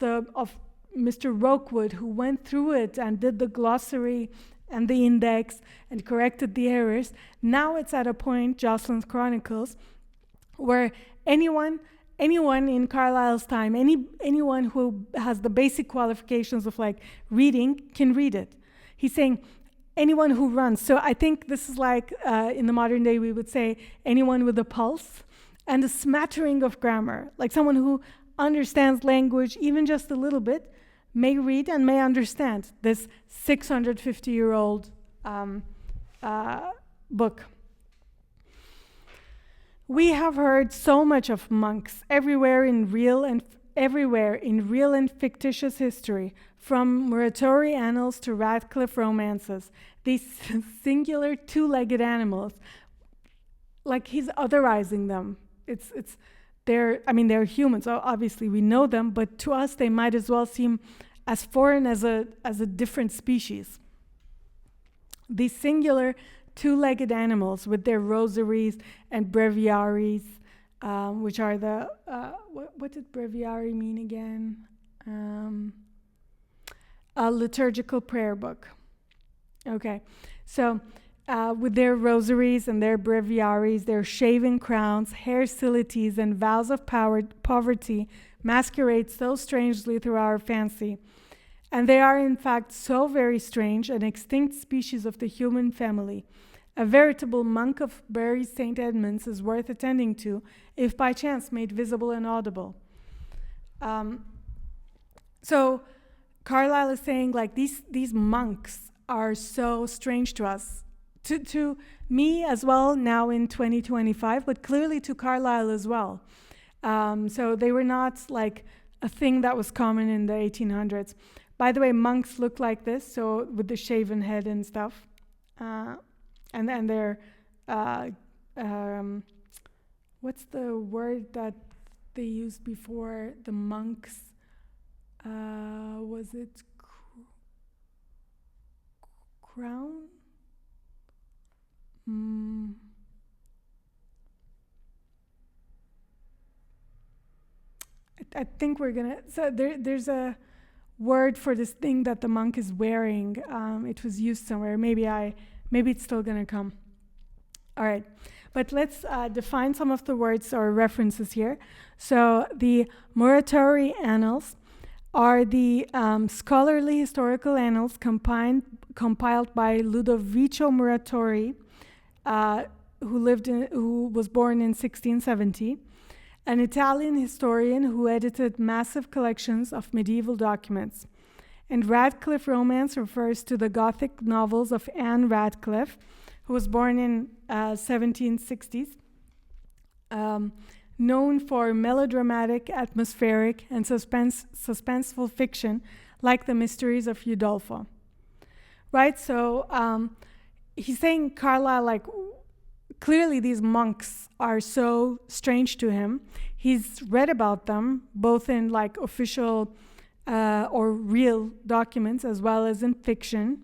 Mr. Rokewood, who went through it and did the glossary and the index and corrected the errors. Now it's at a point, Jocelyn's Chronicles, where anyone in Carlyle's time, anyone who has the basic qualifications of like reading can read it. He's saying anyone who runs. So I think this is like in the modern day we would say anyone with a pulse and a smattering of grammar, like someone who understands language even just a little bit, may read and may understand this 650-year-old book. We have heard so much of monks everywhere in real and fictitious history, from Muratori annals to Radcliffe romances. These singular two-legged animals, like he's otherizing them. They're humans, so obviously we know them, but to us they might as well seem as foreign as a different species. These singular two-legged animals with their rosaries and breviaries, which are the, what did breviary mean again? A liturgical prayer book. Okay, so with their rosaries and their breviaries, their shaven crowns, hair silities, and vows of poverty masquerade so strangely through our fancy. And they are in fact so very strange, an extinct species of the human family. A veritable monk of Bury St. Edmunds is worth attending to, if by chance made visible and audible. So Carlyle is saying like these monks are so strange to us. To me as well now in 2025, but clearly to Carlyle as well. So they were not like a thing that was common in the 1800s. By the way, monks look like this, so with the shaven head and stuff. And they're, what's the word that they used before the monks? Was it crown. I think we're gonna. So there's a word for this thing that the monk is wearing. It was used somewhere. Maybe it's still gonna come. All right, but let's define some of the words or references here. So the Muratori Annals are the scholarly historical annals compiled by Ludovico Muratori, who was born in 1670, an Italian historian who edited massive collections of medieval documents. And Radcliffe Romance refers to the Gothic novels of Anne Radcliffe, who was born in 1760s, known for melodramatic, atmospheric, and suspenseful fiction like The Mysteries of Udolpho. Right, so he's saying Carlyle, like, clearly these monks are so strange to him. He's read about them, both in like official or real documents as well as in fiction.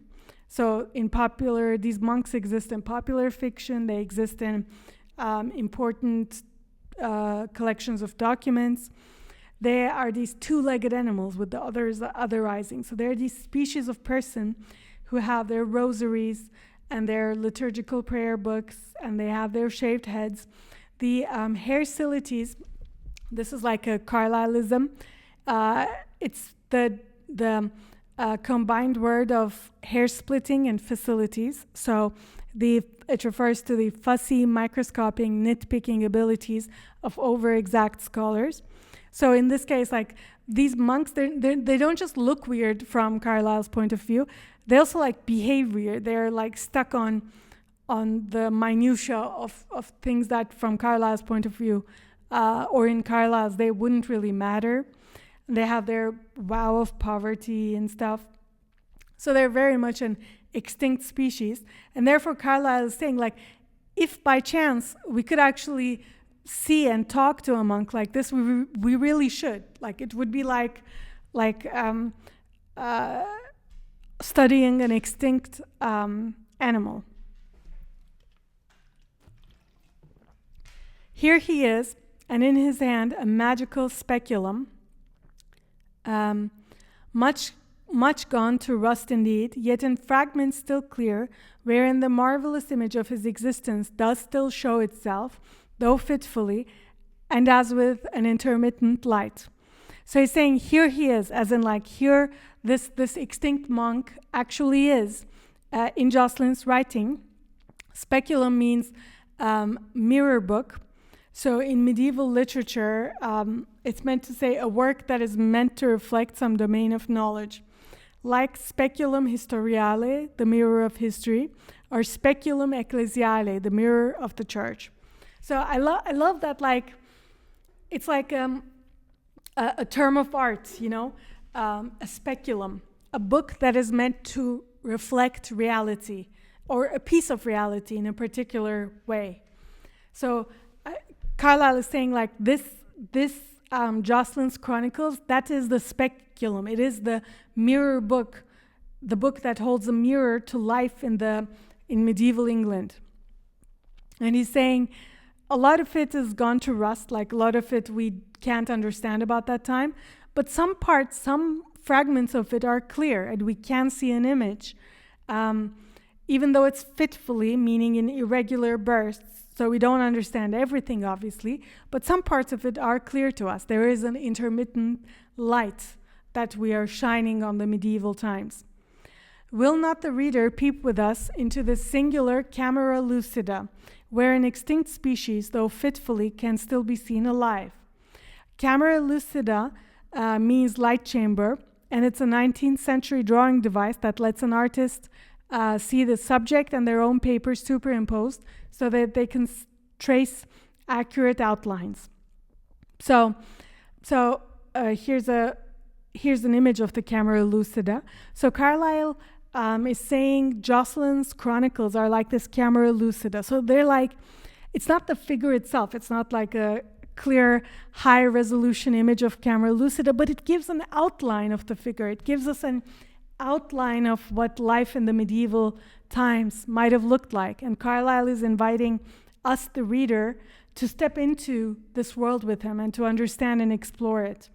So these monks exist in popular fiction, they exist in important collections of documents. They are these two-legged animals with the others otherizing. So they're these species of person who have their rosaries and their liturgical prayer books, and they have their shaved heads. The haircilities, this is like a Carlylism. It's the combined word of hair splitting and facilities. So it refers to the fussy, microscopic, nitpicking abilities of over-exact scholars. So in this case, like these monks, they don't just look weird from Carlyle's point of view. They also like behave weird. They're like stuck on the minutia of things that from Carlyle's point of view, or in Carlyle's, they wouldn't really matter. They have their vow of poverty and stuff. So they're very much an extinct species. And therefore Carlyle is saying, like, if by chance we could actually see and talk to a monk like this, we really should. Like, it would be like studying an extinct animal. Here he is, and in his hand a magical speculum, much gone to rust indeed, yet in fragments still clear, wherein the marvelous image of his existence does still show itself, though fitfully, and as with an intermittent light. So he's saying here he is, as in like here this extinct monk actually is in Jocelin's writing. Speculum means mirror book. So in medieval literature, it's meant to say a work that is meant to reflect some domain of knowledge, like Speculum Historiale, the mirror of history, or Speculum Ecclesiale, the mirror of the church. So I love that, like, it's like a term of art, you know, a speculum, a book that is meant to reflect reality or a piece of reality in a particular way. So Carlyle is saying, like, this Jocelin's Chronicles, that is the speculum. It is the mirror book, the book that holds a mirror to life in medieval England. And he's saying a lot of it has gone to rust, like a lot of it we can't understand about that time, but some parts, some fragments of it are clear and we can see an image, even though it's fitfully, meaning in irregular bursts. So we don't understand everything, obviously, but some parts of it are clear to us. There is an intermittent light that we are shining on the medieval times. Will not the reader peep with us into this singular camera lucida, where an extinct species, though fitfully, can still be seen alive? Camera lucida means light chamber, and it's a 19th century drawing device that lets an artist see the subject and their own paper superimposed so that they can trace accurate outlines. So here's an image of the camera lucida. So Carlyle is saying Jocelin's Chronicles are like this camera lucida. So they're like, it's not the figure itself. It's not like a clear, high-resolution image of camera lucida, but it gives an outline of the figure. It gives us an outline of what life in the medieval times might have looked like. And Carlyle is inviting us, the reader, to step into this world with him and to understand and explore it.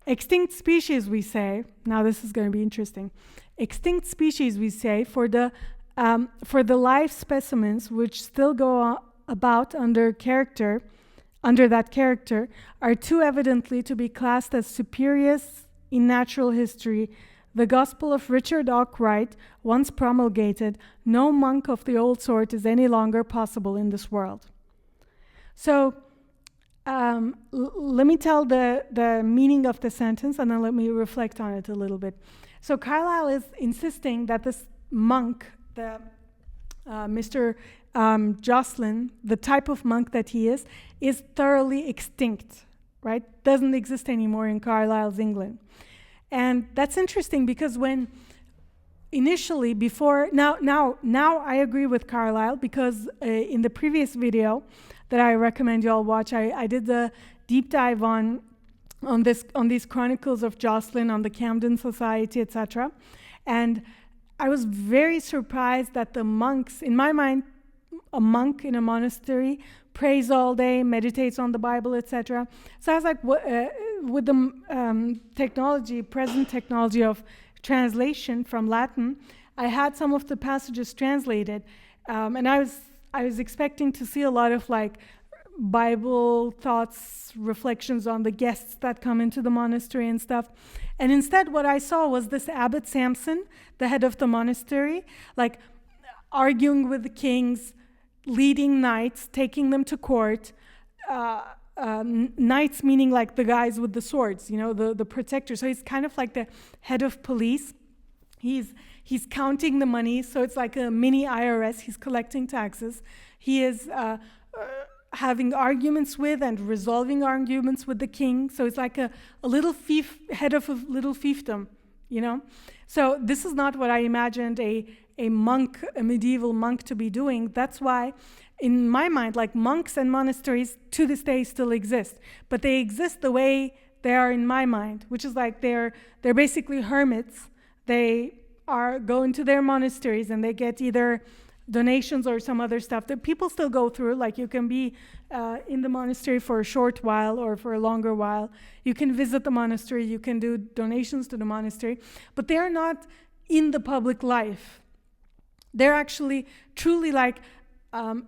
Extinct species, we say, now this is going to be interesting. Extinct species, we say, for the live specimens which still go about under that character, are too evidently to be classed as spurious in natural history. The Gospel of Richard Arkwright, once promulgated, no monk of the old sort is any longer possible in this world. So let me tell the meaning of the sentence, and then let me reflect on it a little bit. So Carlyle is insisting that this monk, Mr. Jocelin, the type of monk that he is thoroughly extinct, right? Doesn't exist anymore in Carlyle's England. And that's interesting because when initially now I agree with Carlyle, because in the previous video that I recommend you all watch, I did the deep dive on these chronicles of Jocelin, on the Camden Society, etc. And I was very surprised that the monks, in my mind, a monk in a monastery prays all day, meditates on the Bible, etc. So I was like, with the present technology of translation from Latin, I had some of the passages translated, and I was expecting to see a lot of like Bible thoughts, reflections on the guests that come into the monastery and stuff. And instead what I saw was this Abbot Samson, the head of the monastery, like arguing with the kings, leading knights, taking them to court. Knights meaning like the guys with the swords, the protector. So he's kind of like the head of police. He's counting the money, so it's like a mini IRS. He's collecting taxes. He is having arguments with and resolving arguments with the king. So it's like a little fief, head of a little fiefdom, So this is not what I imagined a monk, a medieval monk, to be doing. That's why, in my mind, like monks and monasteries to this day still exist, but they exist the way they are in my mind, which is like they're basically hermits. They go into their monasteries and they get either donations or some other stuff that people still go through. Like you can be in the monastery for a short while or for a longer while. You can visit the monastery, you can do donations to the monastery, but they're not in the public life. They're actually truly like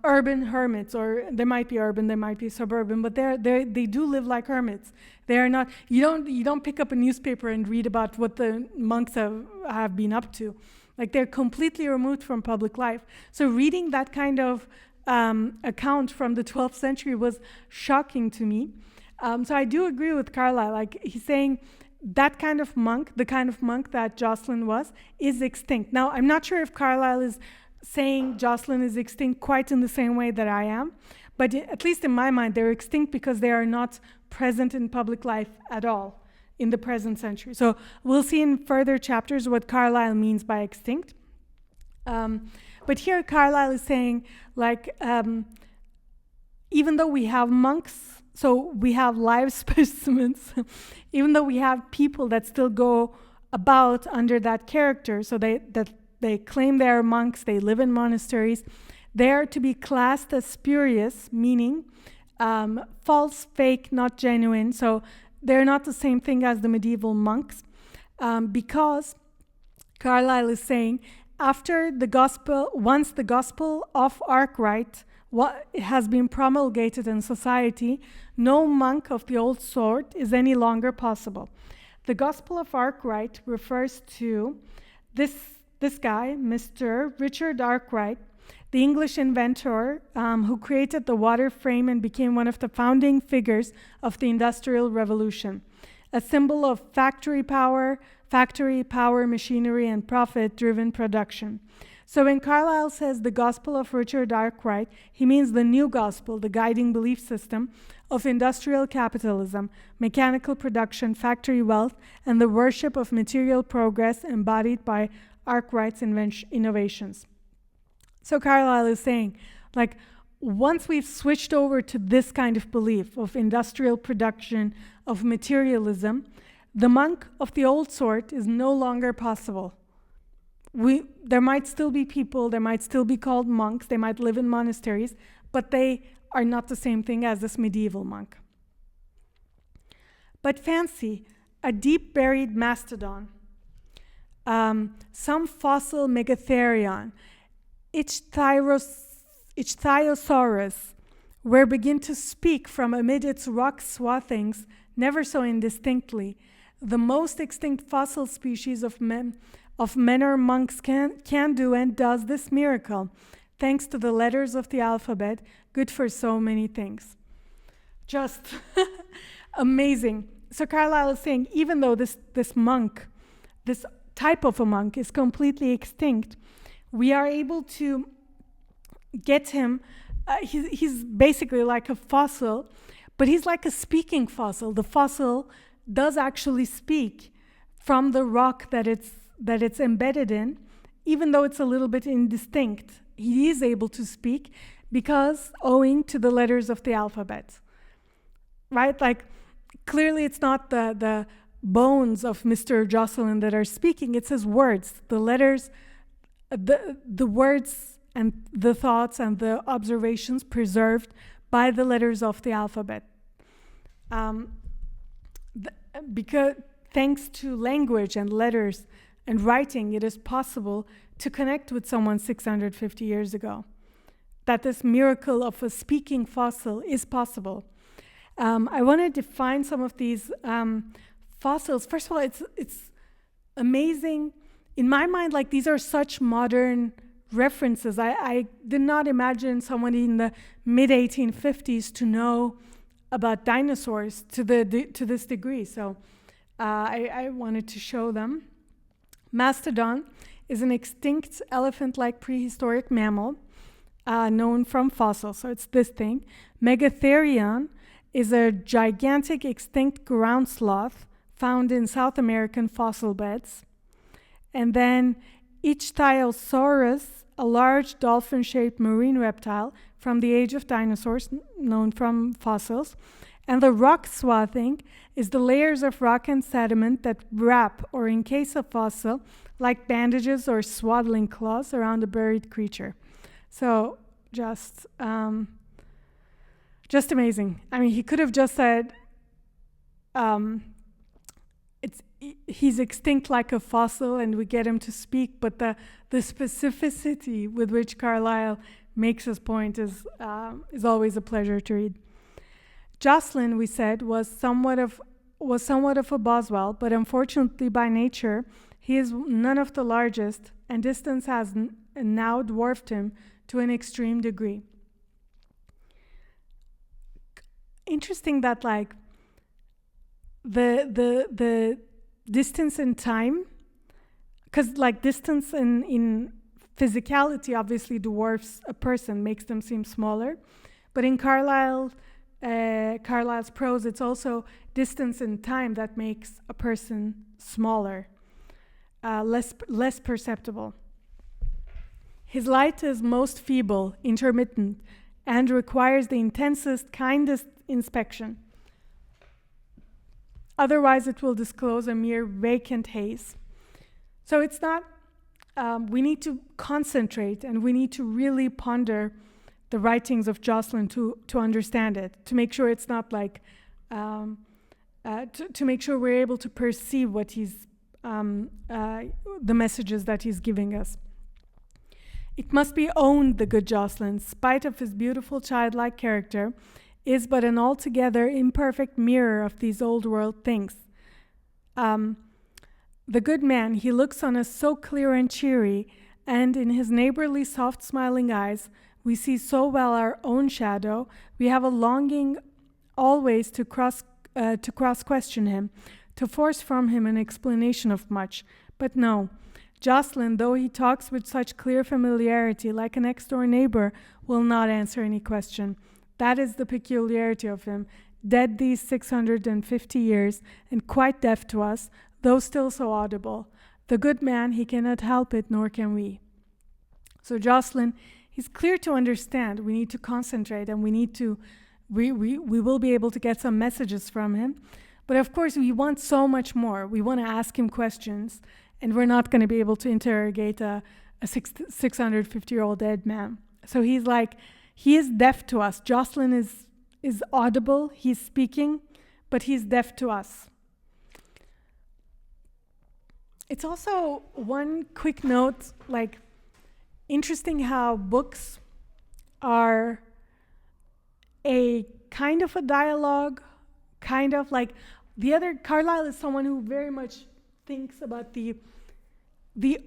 urban hermits, or they might be urban, they might be suburban, but they do live like hermits. They are not. You don't pick up a newspaper and read about what the monks have been up to. Like they're completely removed from public life. So reading that kind of account from the 12th century was shocking to me. So I do agree with Carlyle. Like he's saying that kind of monk, the kind of monk that Jocelin was, is extinct. Now, I'm not sure if Carlyle is saying Jocelin is extinct quite in the same way that I am, but at least in my mind, they're extinct because they are not present in public life at all in the present century. So we'll see in further chapters what Carlyle means by extinct. But here Carlyle is saying, like, even though we have monks, so we have live specimens, even though we have people that still go about under that character, so they claim they are monks, they live in monasteries, they are to be classed as spurious, meaning false, fake, not genuine. So they're not the same thing as the medieval monks, because Carlyle is saying once the Gospel of Arkwright has been promulgated in society, no monk of the old sort is any longer possible. The Gospel of Arkwright refers to this guy, Mr. Richard Arkwright, the English inventor who created the water frame and became one of the founding figures of the Industrial Revolution, a symbol of factory power, machinery, and profit-driven production. So when Carlyle says the Gospel of Richard Arkwright, he means the new gospel, the guiding belief system of industrial capitalism, mechanical production, factory wealth, and the worship of material progress embodied by Arkwright's innovations. So Carlyle is saying, like, once we've switched over to this kind of belief of industrial production, of materialism, The monk of the old sort is no longer possible. There might still be people, there might still be called monks, they might live in monasteries, but they are not the same thing as this medieval monk. But fancy a deep-buried mastodon, some fossil megatherion, Ichthyosaurus, where begin to speak from amid its rock swathings, never so indistinctly, the most extinct fossil species of men or monks can do and does this miracle, thanks to the letters of the alphabet, good for so many things. Just amazing. So Carlyle is saying, even though this monk, this type of a monk is completely extinct, we are able to get him, he's basically like a fossil, but he's like a speaking fossil. The fossil does actually speak from the rock that it's embedded in, even though it's a little bit indistinct. He is able to speak because owing to the letters of the alphabet, right? Like, clearly it's not the bones of Mr. Jocelin that are speaking, it's his words, the letters, the words and the thoughts and the observations preserved by the letters of the alphabet. Because thanks to language and letters and writing, it is possible to connect with someone 650 years ago. That this miracle of a speaking fossil is possible. I want to define some of these fossils. First of all, it's amazing. In my mind, like, these are such modern references. I did not imagine someone in the mid-1850s to know about dinosaurs to this degree. So I wanted to show them. Mastodon is an extinct elephant-like prehistoric mammal known from fossils. So it's this thing. Megatherion is a gigantic extinct ground sloth found in South American fossil beds. And then Ichthyosaurus, a large dolphin-shaped marine reptile from the age of dinosaurs, known from fossils. And the rock swathing is the layers of rock and sediment that wrap, or in case of fossil, like bandages or swaddling cloths around a buried creature. So just amazing. I mean, he could have just said, he's extinct like a fossil and we get him to speak, but the specificity with which Carlyle makes his point is always a pleasure to read. Jocelin, we said, was somewhat of a Boswell, but unfortunately by nature, he is none of the largest, and distance has now dwarfed him to an extreme degree. Interesting that, like, the distance in time, because like distance in physicality obviously dwarfs a person, makes them seem smaller, but in Carlyle's prose, it's also distance in time that makes a person smaller, less perceptible. His light is most feeble, intermittent, and requires the intensest, kindest inspection. Otherwise, it will disclose a mere vacant haze. So it's not, we need to concentrate and we need to really ponder the writings of Jocelin to understand it, to make sure it's not like, to make sure we're able to perceive what he's, the messages that he's giving us. It must be owned, the good Jocelin, spite of his beautiful childlike character, is but an altogether imperfect mirror of these old world things. The good man, he looks on us so clear and cheery, and in his neighborly soft smiling eyes, we see so well our own shadow, we have a longing always to cross-question him, to force from him an explanation of much. But no, Jocelin, though he talks with such clear familiarity, like a next-door neighbor, will not answer any question. That is the peculiarity of him, dead these 650 years, and quite deaf to us, though still so audible. The good man, he cannot help it, nor can we. So Jocelin, he's clear to understand. We need to concentrate, and we will be able to get some messages from him. But of course, we want so much more. We want to ask him questions, and we're not going to be able to interrogate a 650-year-old dead man. So he's like, he is deaf to us. Jocelin is audible, he's speaking, but he's deaf to us. It's also one quick note, like, interesting how books are a kind of a dialogue, kind of like Carlyle is someone who very much thinks about the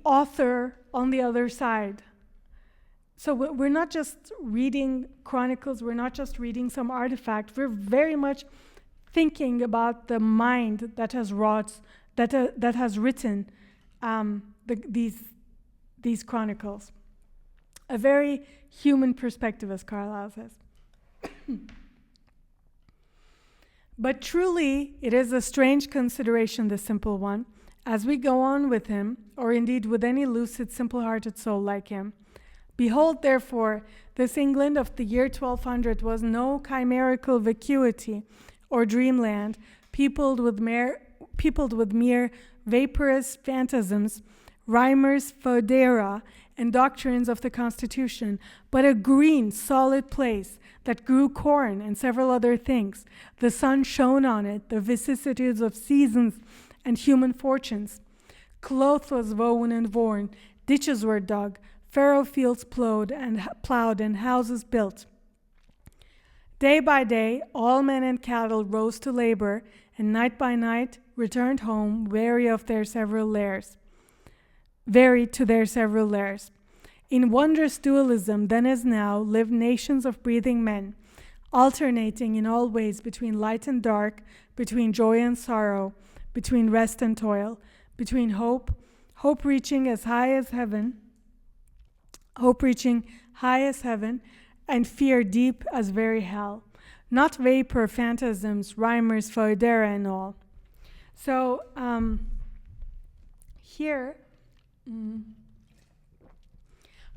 author on the other side. So we're not just reading chronicles, we're not just reading some artifact, we're very much thinking about the mind that has that has written these chronicles. A very human perspective, as Carlyle says. But truly, it is a strange consideration, the simple one, as we go on with him, or indeed with any lucid, simple-hearted soul like him. Behold, therefore, this England of the year 1200 was no chimerical vacuity or dreamland, peopled with mere vaporous phantasms, rhymers, foedera, and doctrines of the Constitution, but a green, solid place that grew corn and several other things. The sun shone on it, the vicissitudes of seasons and human fortunes. Cloth was woven and worn, ditches were dug, furrow fields plowed and houses built. Day by day, all men and cattle rose to labor, and night by night returned home, weary to their several lairs. In wondrous dualism, then as now, lived nations of breathing men, alternating in all ways between light and dark, between joy and sorrow, between rest and toil, between hope reaching high as heaven, and fear deep as very hell. Not vapor, phantasms, rhymers, foedera, and all. So here,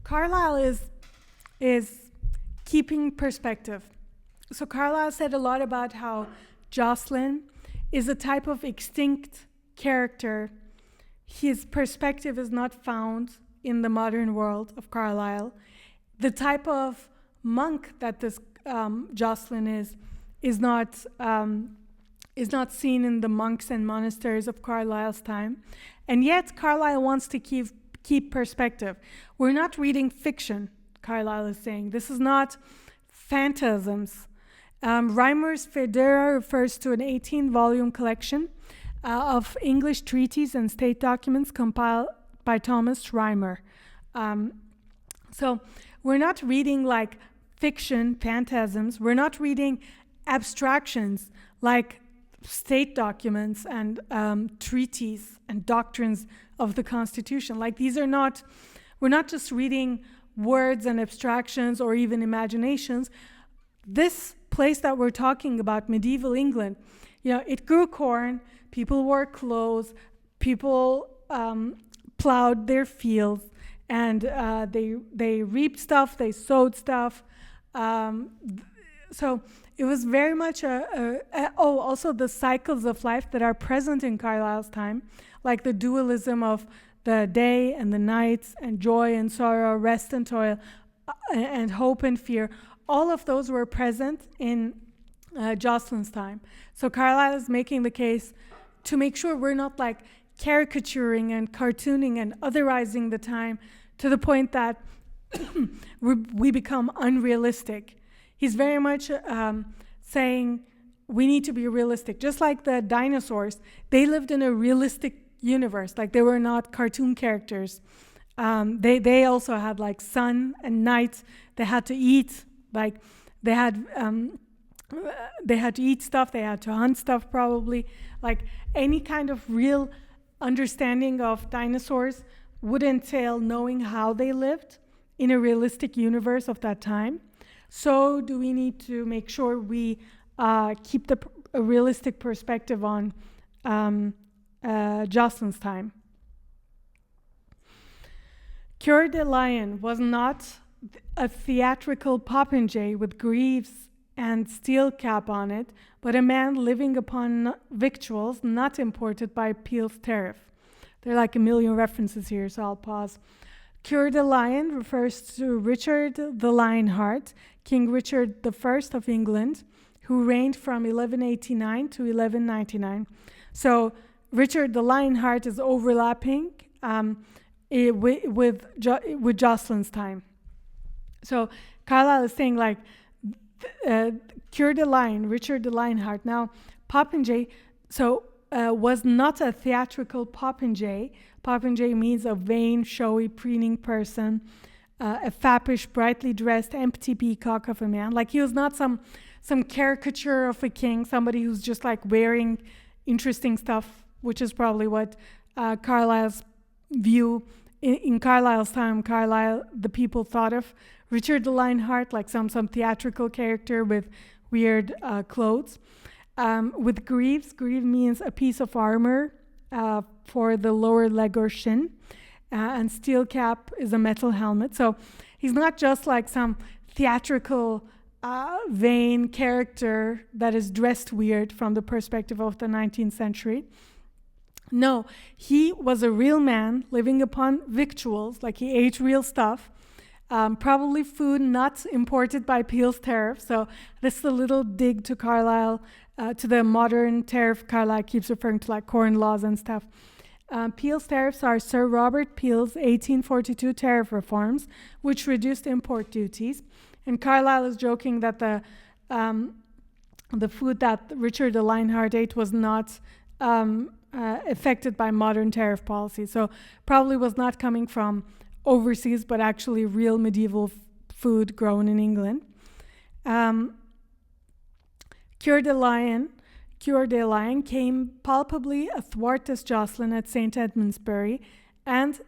Carlyle is keeping perspective. So Carlyle said a lot about how Jocelin is a type of extinct character. His perspective is not found in the modern world of Carlyle. The type of monk that this Jocelin is not seen in the monks and monasteries of Carlyle's time. And yet Carlyle wants to keep perspective. We're not reading fiction, Carlyle is saying. This is not phantasms. Rhymer's Foedera refers to an 18-volume collection of English treaties and state documents compiled by Thomas Rhymer. So we're not reading like fiction, phantasms. We're not reading abstractions like state documents and treaties and doctrines of the Constitution. Like we're not just reading words and abstractions or even imaginations. This place that we're talking about, medieval England, it grew corn, people wore clothes, people plowed their fields, and they reaped stuff, they sowed stuff. So it was very much also the cycles of life that are present in Carlyle's time, like the dualism of the day and the nights, and joy and sorrow, rest and toil, and hope and fear. All of those were present in Jocelin's time. So Carlyle is making the case to make sure we're not like caricaturing and cartooning and otherizing the time to the point that we become unrealistic. He's very much saying we need to be realistic. Just like the dinosaurs, they lived in a realistic universe. Like they were not cartoon characters. They also had like sun and night. They had to eat. Like they had to eat stuff. They had to hunt stuff probably. Like any kind of real understanding of dinosaurs would entail knowing how they lived in a realistic universe of that time. So do we need to make sure we keep a realistic perspective on Jocelin's time. Coeur de Lion was not a theatrical popinjay with greaves and steel cap on it, but a man living upon victuals not imported by Peel's tariff. There are like a million references here, so I'll pause. Coeur de Lion refers to Richard the Lionheart, King Richard I of England, who reigned from 1189 to 1199. So Richard the Lionheart is overlapping with Jocelyn's time. So Carlyle is saying like Coeur de Lion, Richard the Lionheart. Now popinjay, was not a theatrical popinjay. Popinjay means a vain, showy, preening person, a fappish, brightly dressed, empty peacock of a man. Like he was not some caricature of a king, somebody who's just like wearing interesting stuff, which is probably what Carlyle's view in Carlyle's time. Carlyle, the people thought of Richard the Lionheart, like some theatrical character with weird clothes. With greaves, greave means a piece of armor for the lower leg or shin, and steel cap is a metal helmet. So he's not just like some theatrical, vain character that is dressed weird from the perspective of the 19th century. No, he was a real man living upon victuals, like he ate real stuff, probably food not imported by Peel's tariff. So this is a little dig to Carlyle, to the modern tariff. Carlyle keeps referring to like corn laws and stuff. Peel's tariffs are Sir Robert Peel's 1842 tariff reforms, which reduced import duties. And Carlyle is joking that the food that Richard the Lionheart ate was not affected by modern tariff policy. So probably was not coming from overseas, but actually real medieval food grown in England. Coeur de Lion came palpably athwart this Jocelyn at St. Edmundsbury and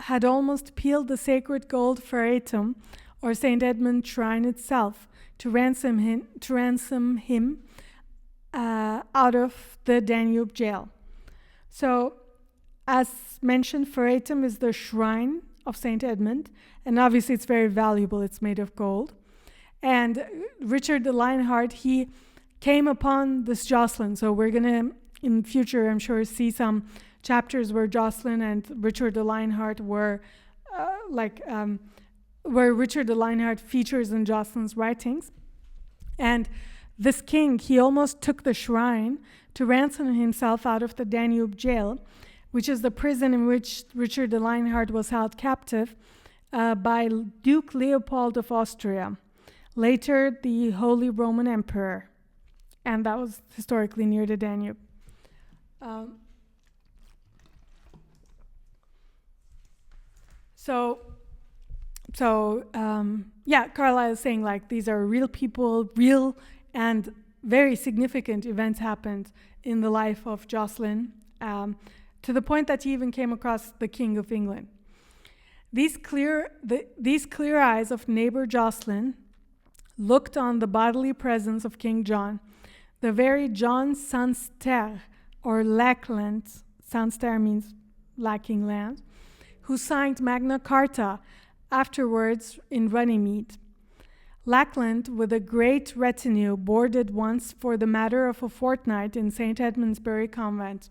had almost peeled the sacred gold ferratum, or St. Edmund shrine itself, to ransom him out of the Danube jail. So, as mentioned, ferratum is the shrine of St. Edmund, and obviously it's very valuable. It's made of gold. And Richard the Lionheart, he came upon this Jocelyn. So we're going to, in future, I'm sure, see some chapters where Jocelyn and Richard the Lionheart were where Richard the Lionheart features in Jocelyn's writings. And this king, he almost took the shrine to ransom himself out of the Danube jail, which is the prison in which Richard the Lionheart was held captive by Duke Leopold of Austria, later the Holy Roman Emperor. And that was historically near the Danube. Carlyle is saying like these are real people, real and very significant events happened in the life of Jocelyn, to the point that he even came across the King of England. These clear eyes of neighbor Jocelyn looked on the bodily presence of King John, the very John Sansterre, or Lackland, Sansterre means lacking land, who signed Magna Carta, afterwards in Runnymede. Lackland, with a great retinue, boarded once for the matter of a fortnight in St. Edmundsbury Convent,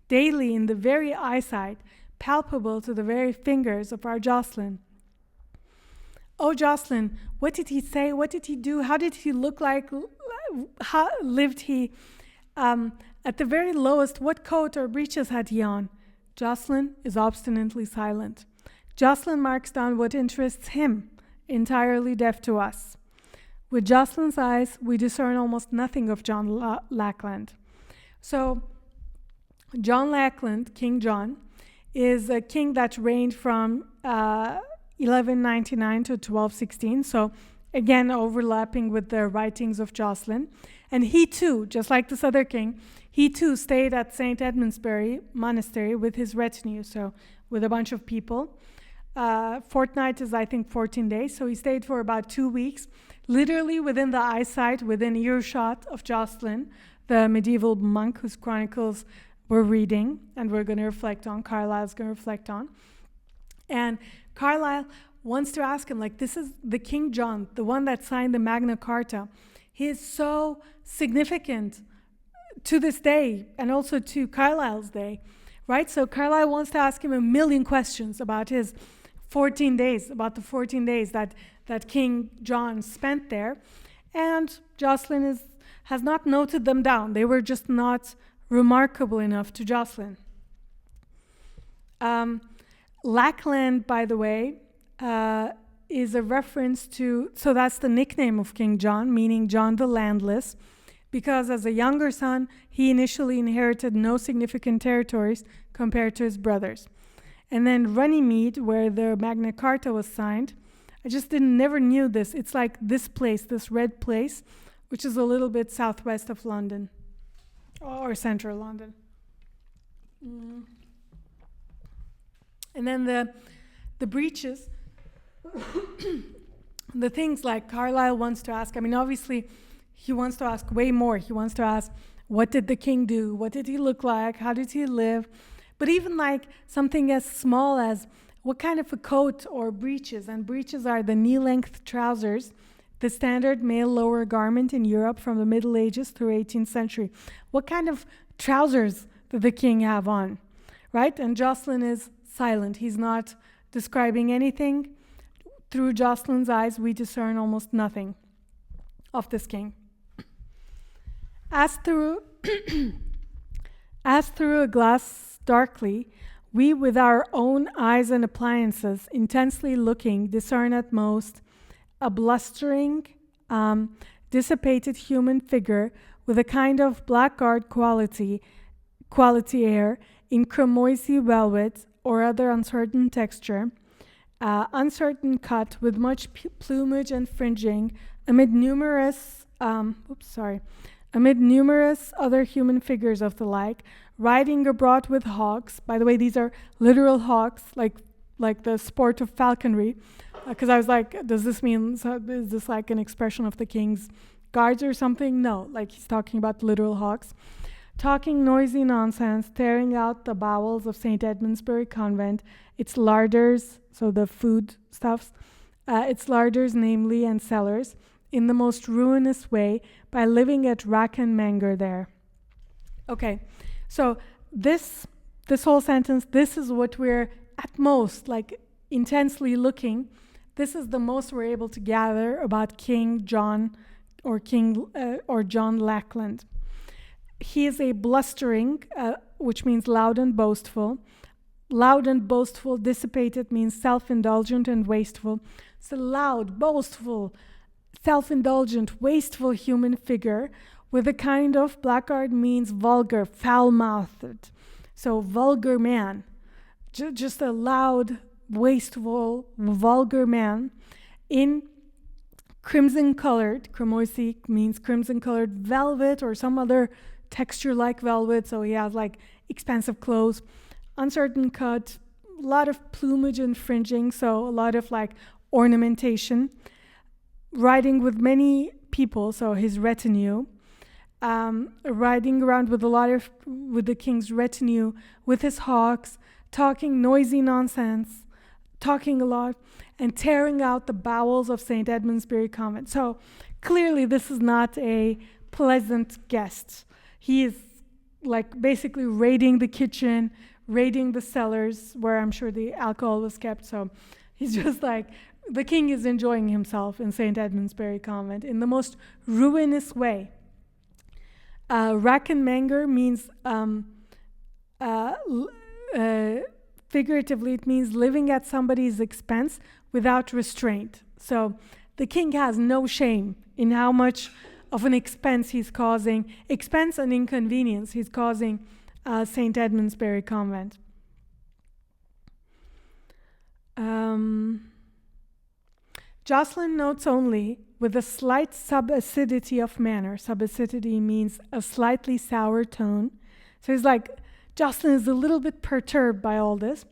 daily in the very eyesight, palpable to the very fingers of our Jocelyn. Oh, Jocelyn, what did he say? What did he do? How did he look like? How lived he? At the very lowest, what coat or breeches had he on? Jocelyn is obstinately silent. Jocelyn marks down what interests him, entirely deaf to us. With Jocelyn's eyes, we discern almost nothing of John Lackland. So, John Lackland, King John, is a king that reigned from 1199 to 1216. So, again, overlapping with the writings of Jocelyn. And he too, just like this other king, he too stayed at St. Edmundsbury Monastery with his retinue, so with a bunch of people. Fortnight is, I think, 14 days. So he stayed for about 2 weeks, literally within the eyesight, within earshot of Jocelyn, the medieval monk whose chronicles we're reading and we're going to reflect on, Carlyle's going to reflect on. And Carlyle wants to ask him, like, this is the King John, the one that signed the Magna Carta. He is so significant to this day and also to Carlyle's day, right? So Carlyle wants to ask him a million questions about his 14 days, about the 14 days that King John spent there. And Jocelyn has not noted them down. They were just not remarkable enough to Jocelyn. Lackland, by the way, is a reference to, so that's the nickname of King John, meaning John the Landless, because as a younger son, he initially inherited no significant territories compared to his brothers. And then Runnymede, where the Magna Carta was signed, I just never knew this. It's like this place, this red place, which is a little bit southwest of London, or central London. And then the breaches, the things like Carlyle wants to ask, I mean, obviously, he wants to ask way more. He wants to ask, what did the king do? What did he look like? How did he live? But even like something as small as what kind of a coat or breeches, and breeches are the knee-length trousers, the standard male lower garment in Europe from the Middle Ages through 18th century. What kind of trousers did the king have on, right? And Jocelyn is silent. He's not describing anything. Through Jocelyn's eyes, we discern almost nothing of this king. As through a glass darkly, we with our own eyes and appliances, intensely looking, discern at most a blustering, dissipated human figure with a kind of blackguard quality air in cramoisy velvet or other uncertain texture, uncertain cut with much plumage and fringing, amid numerous other human figures of the like, riding abroad with hawks. By the way, these are literal hawks, like the sport of falconry. Because I was like, does this mean, is this like an expression of the king's guards or something? No, like he's talking about literal hawks. Talking noisy nonsense, tearing out the bowels of St. Edmundsbury Convent, its larders, so the food stuffs, its larders, namely, and cellars, in the most ruinous way, by living at rack and manger there. Okay, so this whole sentence, this is what we're at most, like, intensely looking. This is the most we're able to gather about King John or John Lackland. He is a blustering, which means loud and boastful. Loud and boastful, dissipated means self-indulgent and wasteful. It's a loud, boastful, self-indulgent, wasteful human figure with a kind of, blackguard means vulgar, foul-mouthed. So vulgar man, just a loud, wasteful, vulgar man in crimson-colored, cramoisy means crimson-colored velvet or some other texture like velvet, so he has like expensive clothes, uncertain cut, a lot of plumage and fringing, so a lot of like ornamentation, riding with many people, so his retinue, riding around with the king's retinue, with his hawks, talking noisy nonsense, talking a lot, and tearing out the bowels of St. Edmundsbury Convent. So clearly this is not a pleasant guest. He is like basically raiding the kitchen, raiding the cellars where I'm sure the alcohol was kept. So he's just like, the king is enjoying himself in St. Edmundsbury Convent in the most ruinous way. Rack and manger means, figuratively, it means living at somebody's expense without restraint. So the king has no shame in how much of an expense he's causing, expense and inconvenience he's causing St. Edmundsbury Convent. Jocelyn notes only with a slight subacidity of manner. Subacidity means a slightly sour tone. So he's like, Jocelyn is a little bit perturbed by all this.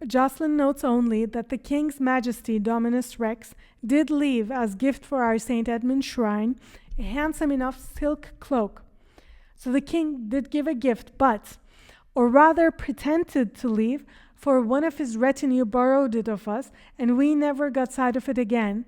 Jocelyn notes only that the King's Majesty Dominus Rex did leave as gift for our St. Edmund shrine a handsome enough silk cloak. So the king did give a gift, but, or rather pretended to leave, for one of his retinue borrowed it of us, and we never got sight of it again.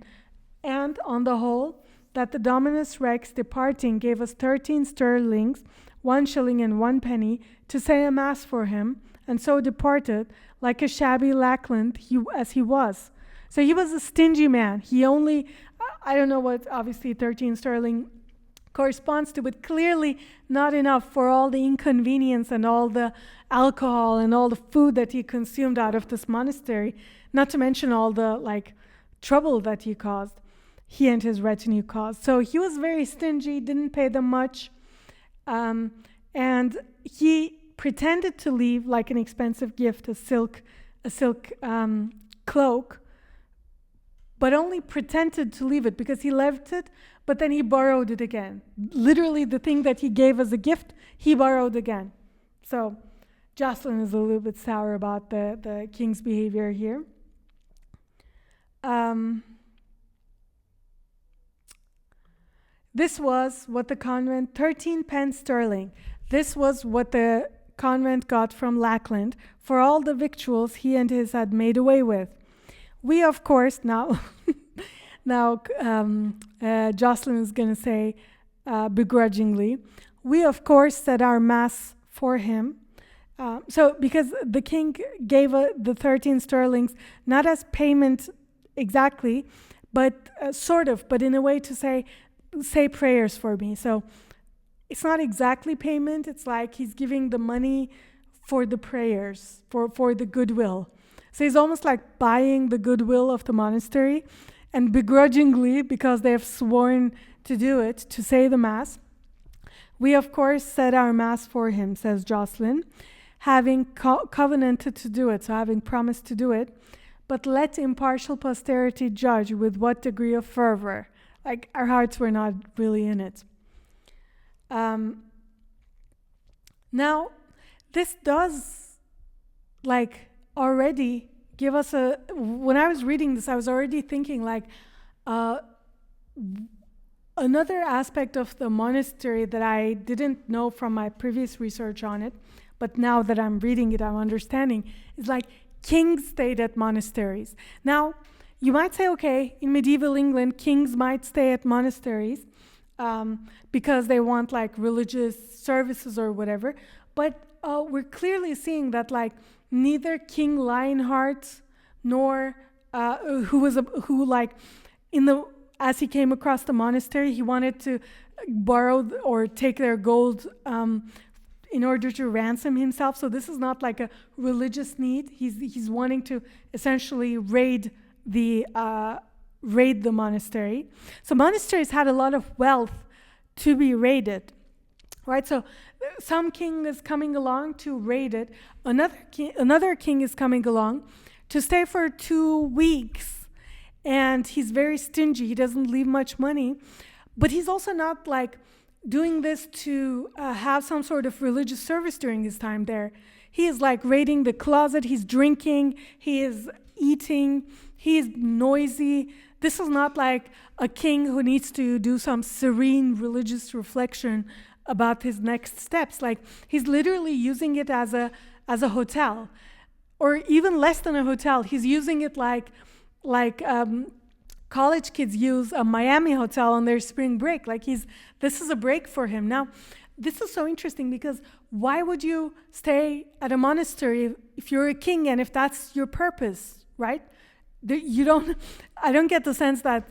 And on the whole, that the Dominus Rex departing gave us 13 sterlings, 1 shilling and 1 penny, to say a mass for him, and so departed, like a shabby Lackland as he was. So he was a stingy man. He only, I don't know what obviously 13 sterling corresponds to, but clearly not enough for all the inconvenience and all the alcohol and all the food that he consumed out of this monastery, not to mention all the trouble that he and his retinue caused. So he was very stingy, didn't pay them much, and he pretended to leave like an expensive gift, a silk cloak, but only pretended to leave it, because he left it, but then he borrowed it again. Literally, the thing that he gave as a gift, he borrowed again. So Jocelin is a little bit sour about the king's behavior here. This was what the convent, 13 pence sterling. This was what the convent got from Lackland for all the victuals he and his had made away with. We, of course, now Jocelin is going to say begrudgingly, we, of course, said our mass for him. So because the king gave the 13 sterlings not as payment exactly, but sort of, but in a way to say prayers for me. So it's not exactly payment. It's like he's giving the money for the prayers, for the goodwill. So he's almost like buying the goodwill of the monastery, and begrudgingly, because they have sworn to do it, to say the mass. We, of course, said our mass for him, says Jocelin, having covenanted to do it, so having promised to do it, but let impartial posterity judge with what degree of fervor. Like, our hearts were not really in it. Now, this does, already give us when I was reading this, I was already thinking, another aspect of the monastery that I didn't know from my previous research on it, but now that I'm reading it, I'm understanding, is kings stayed at monasteries. Now, you might say, okay, in medieval England, kings might stay at monasteries because they want religious services or whatever, but we're clearly seeing that neither King Lionheart nor as he came across the monastery, he wanted to borrow or take their gold in order to ransom himself. So this is not a religious need. He's wanting to essentially raid the monastery. So monasteries had a lot of wealth to be raided, right? So some king is coming along to raid it. Another king is coming along to stay for 2 weeks, and he's very stingy. He doesn't leave much money, but he's also not doing this to have some sort of religious service during his time there. He is raiding the closet. He's drinking. He is eating. He is noisy. This is not a king who needs to do some serene religious reflection about his next steps. He's literally using it as a hotel, or even less than a hotel. He's using it like college kids use a Miami hotel on their spring break. This is a break for him. Now, this is so interesting, because why would you stay at a monastery if you're a king and if that's your purpose, right? I don't get the sense that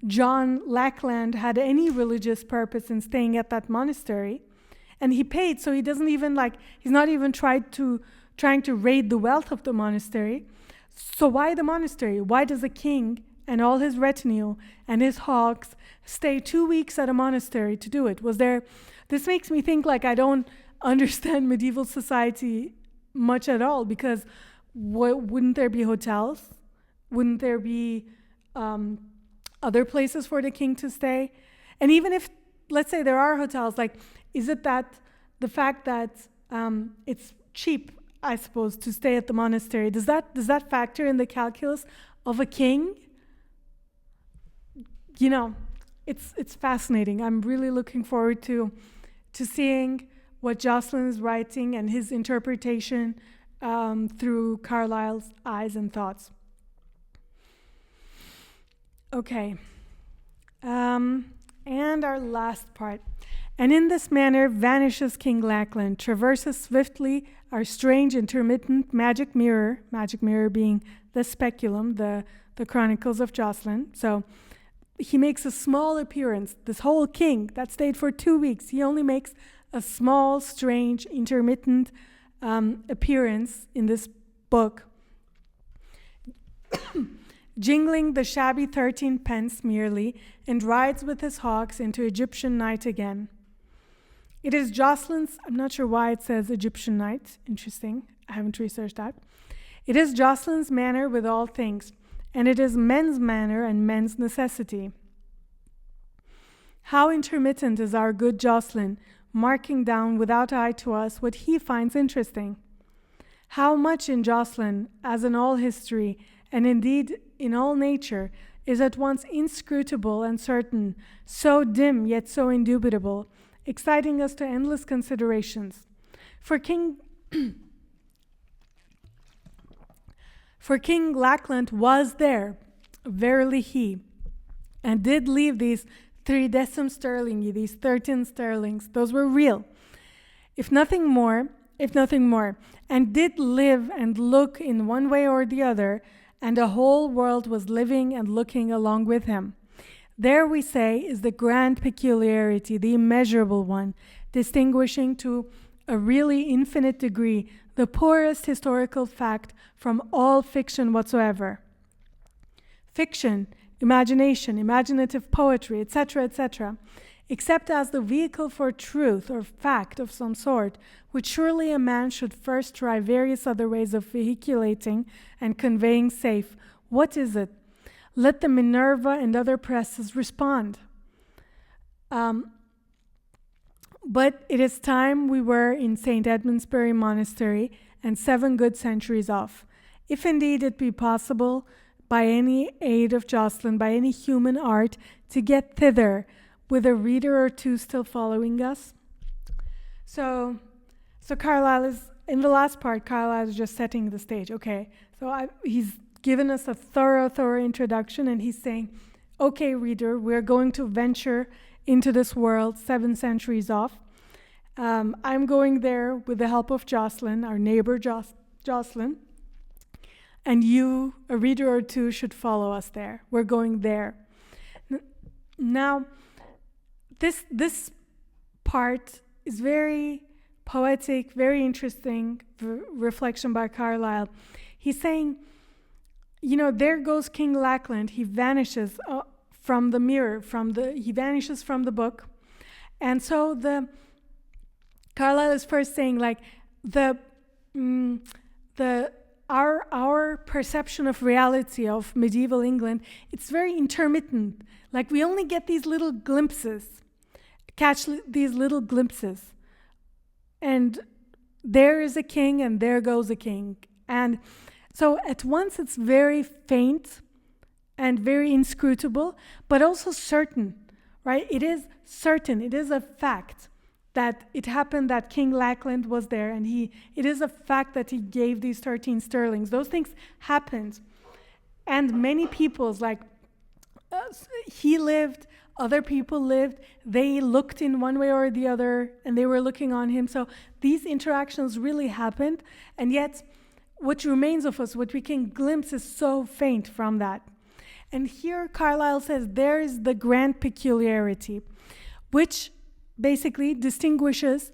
John Lackland had any religious purpose in staying at that monastery, and he paid, so he doesn't even he's not even trying to raid the wealth of the monastery. So why the monastery? Why does a king and all his retinue and his hawks stay 2 weeks at a monastery to do it? This makes me think I don't understand medieval society much at all, because wouldn't there be hotels? Wouldn't there be other places for the king to stay? And even if, let's say, there are hotels, is it that the fact that it's cheap, I suppose, to stay at the monastery, does that factor in the calculus of a king? It's fascinating. I'm really looking forward to seeing what Jocelin is writing and his interpretation through Carlyle's eyes and thoughts. Okay. And our last part. And in this manner vanishes King Lackland, traverses swiftly our strange intermittent magic mirror being the speculum, the Chronicles of Jocelyn. So he makes a small appearance. This whole king that stayed for 2 weeks, he only makes a small, strange, intermittent appearance in this book, jingling the shabby 13 pence merely, and rides with his hawks into Egyptian night again. It is Jocelyn's, I'm not sure why it says Egyptian night, interesting, I haven't researched that. It is Jocelyn's manner with all things, and it is men's manner and men's necessity. How intermittent is our good Jocelyn, marking down without eye to us what he finds interesting. How much in Jocelyn, as in all history, and indeed in all nature, is at once inscrutable and certain, so dim yet so indubitable, exciting us to endless considerations. For King Lackland was there, verily he, and did leave these 30 sterling, these 13 sterlings, those were real, if nothing more, and did live and look in one way or the other, and a whole world was living and looking along with him. There, we say, is the grand peculiarity, the immeasurable one, distinguishing to a really infinite degree the poorest historical fact from all fiction whatsoever. Fiction, imagination, imaginative poetry, etc., except as the vehicle for truth or fact of some sort, which surely a man should first try various other ways of vehiculating and conveying safe. What is it? Let the Minerva and other presses respond. But it is time we were in St. Edmundsbury Monastery, and 7 good centuries off. If indeed it be possible, by any aid of Jocelyn, by any human art, to get thither, with a reader or two still following us. So Carlyle is, in the last part, Carlyle is just setting the stage. Okay, so he's given us a thorough introduction, and he's saying, okay, reader, we're going to venture into this world 7 centuries off. I'm going there with the help of Jocelyn, our neighbor Jocelyn, and you, a reader or two, should follow us there. We're going there. Now, this part is very poetic, very interesting reflection by Carlyle. He's saying, there goes King Lackland. He vanishes from the mirror, he vanishes from the book. And so Carlyle is first saying, like, our perception of reality of medieval England, it's very intermittent. Like, we only get these little glimpses, these little glimpses. And there is a king and there goes a king. And so at once it's very faint and very inscrutable, but also certain, right? It is certain, it is a fact that it happened that King Lackland was there, and it is a fact that he gave these 13 sterlings. Those things happened. And many people's, he lived, other people lived, they looked in one way or the other, and they were looking on him. So these interactions really happened, and yet what remains of us, what we can glimpse, is so faint from that. And here Carlyle says there is the grand peculiarity, which basically distinguishes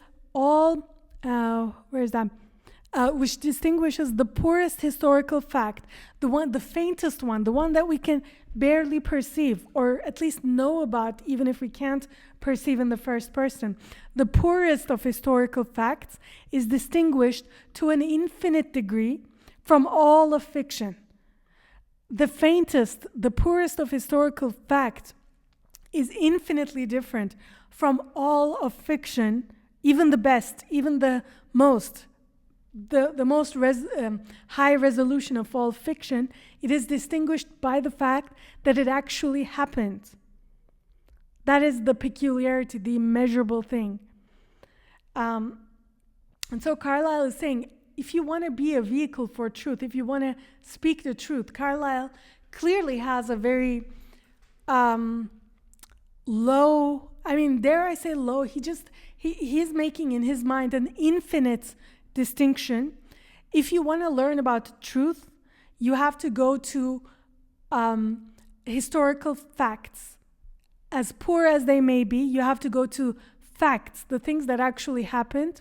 which distinguishes the poorest historical fact, the faintest one, the one that we can barely perceive, or at least know about, even if we can't perceive in the first person. The poorest of historical facts is distinguished to an infinite degree from all of fiction. The faintest, the poorest of historical fact is infinitely different from all of fiction, even the best, even the most high resolution of all fiction. It is distinguished by the fact that it actually happened. That is the peculiarity, the immeasurable thing. And so Carlyle is saying, if you want to be a vehicle for truth, if you want to speak the truth, Carlyle clearly has a very low, I mean, dare I say low, he's making in his mind an infinite distinction. If you want to learn about truth, you have to go to historical facts. As poor as they may be, you have to go to facts, the things that actually happened,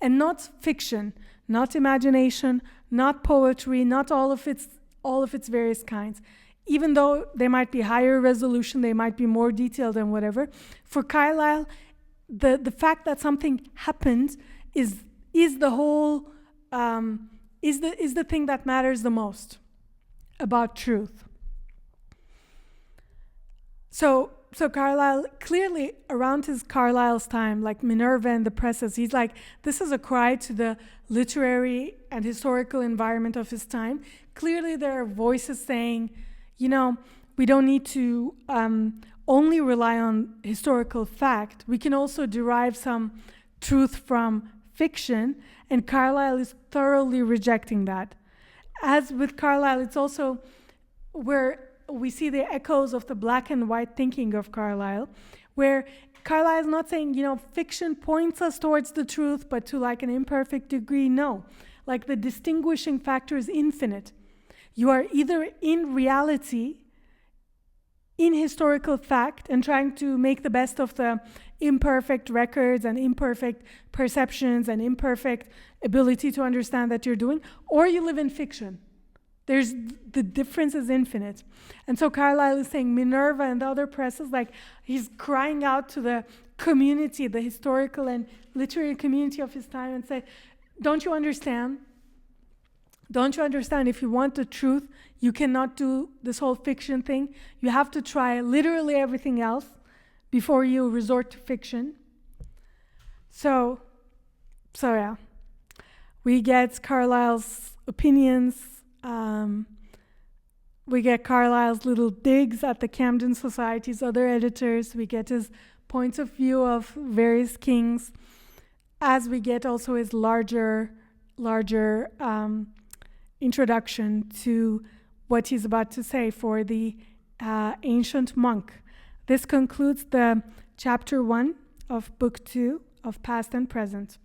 and not fiction, not imagination, not poetry, not all of its various kinds. Even though they might be higher resolution, they might be more detailed and whatever. For Carlyle, the fact that something happened is the whole is the thing that matters the most about truth. So Carlyle, clearly around Carlyle's time, like Minerva and the presses, he's like, this is a cry to the literary and historical environment of his time. Clearly there are voices saying, we don't need to only rely on historical fact. We can also derive some truth from fiction, and Carlyle is thoroughly rejecting that. As with Carlyle, it's also where we see the echoes of the black and white thinking of Carlyle, where Carlyle is not saying, fiction points us towards the truth, but to like an imperfect degree. No, like the distinguishing factor is infinite. You are either in reality, in historical fact, and trying to make the best of the imperfect records and imperfect perceptions and imperfect ability to understand that you're doing, or you live in fiction. The difference is infinite. And so Carlyle is saying Minerva and the other presses, like he's crying out to the community, the historical and literary community of his time, and say, don't you understand? Don't you understand? If you want the truth, you cannot do this whole fiction thing. You have to try literally everything else before you resort to fiction. So yeah. We get Carlyle's opinions. We get Carlyle's little digs at the Camden Society's other editors. We get his points of view of various kings, as we get also his larger introduction to what he's about to say for the ancient monk. This concludes the chapter 1 of book 2 of Past and Present.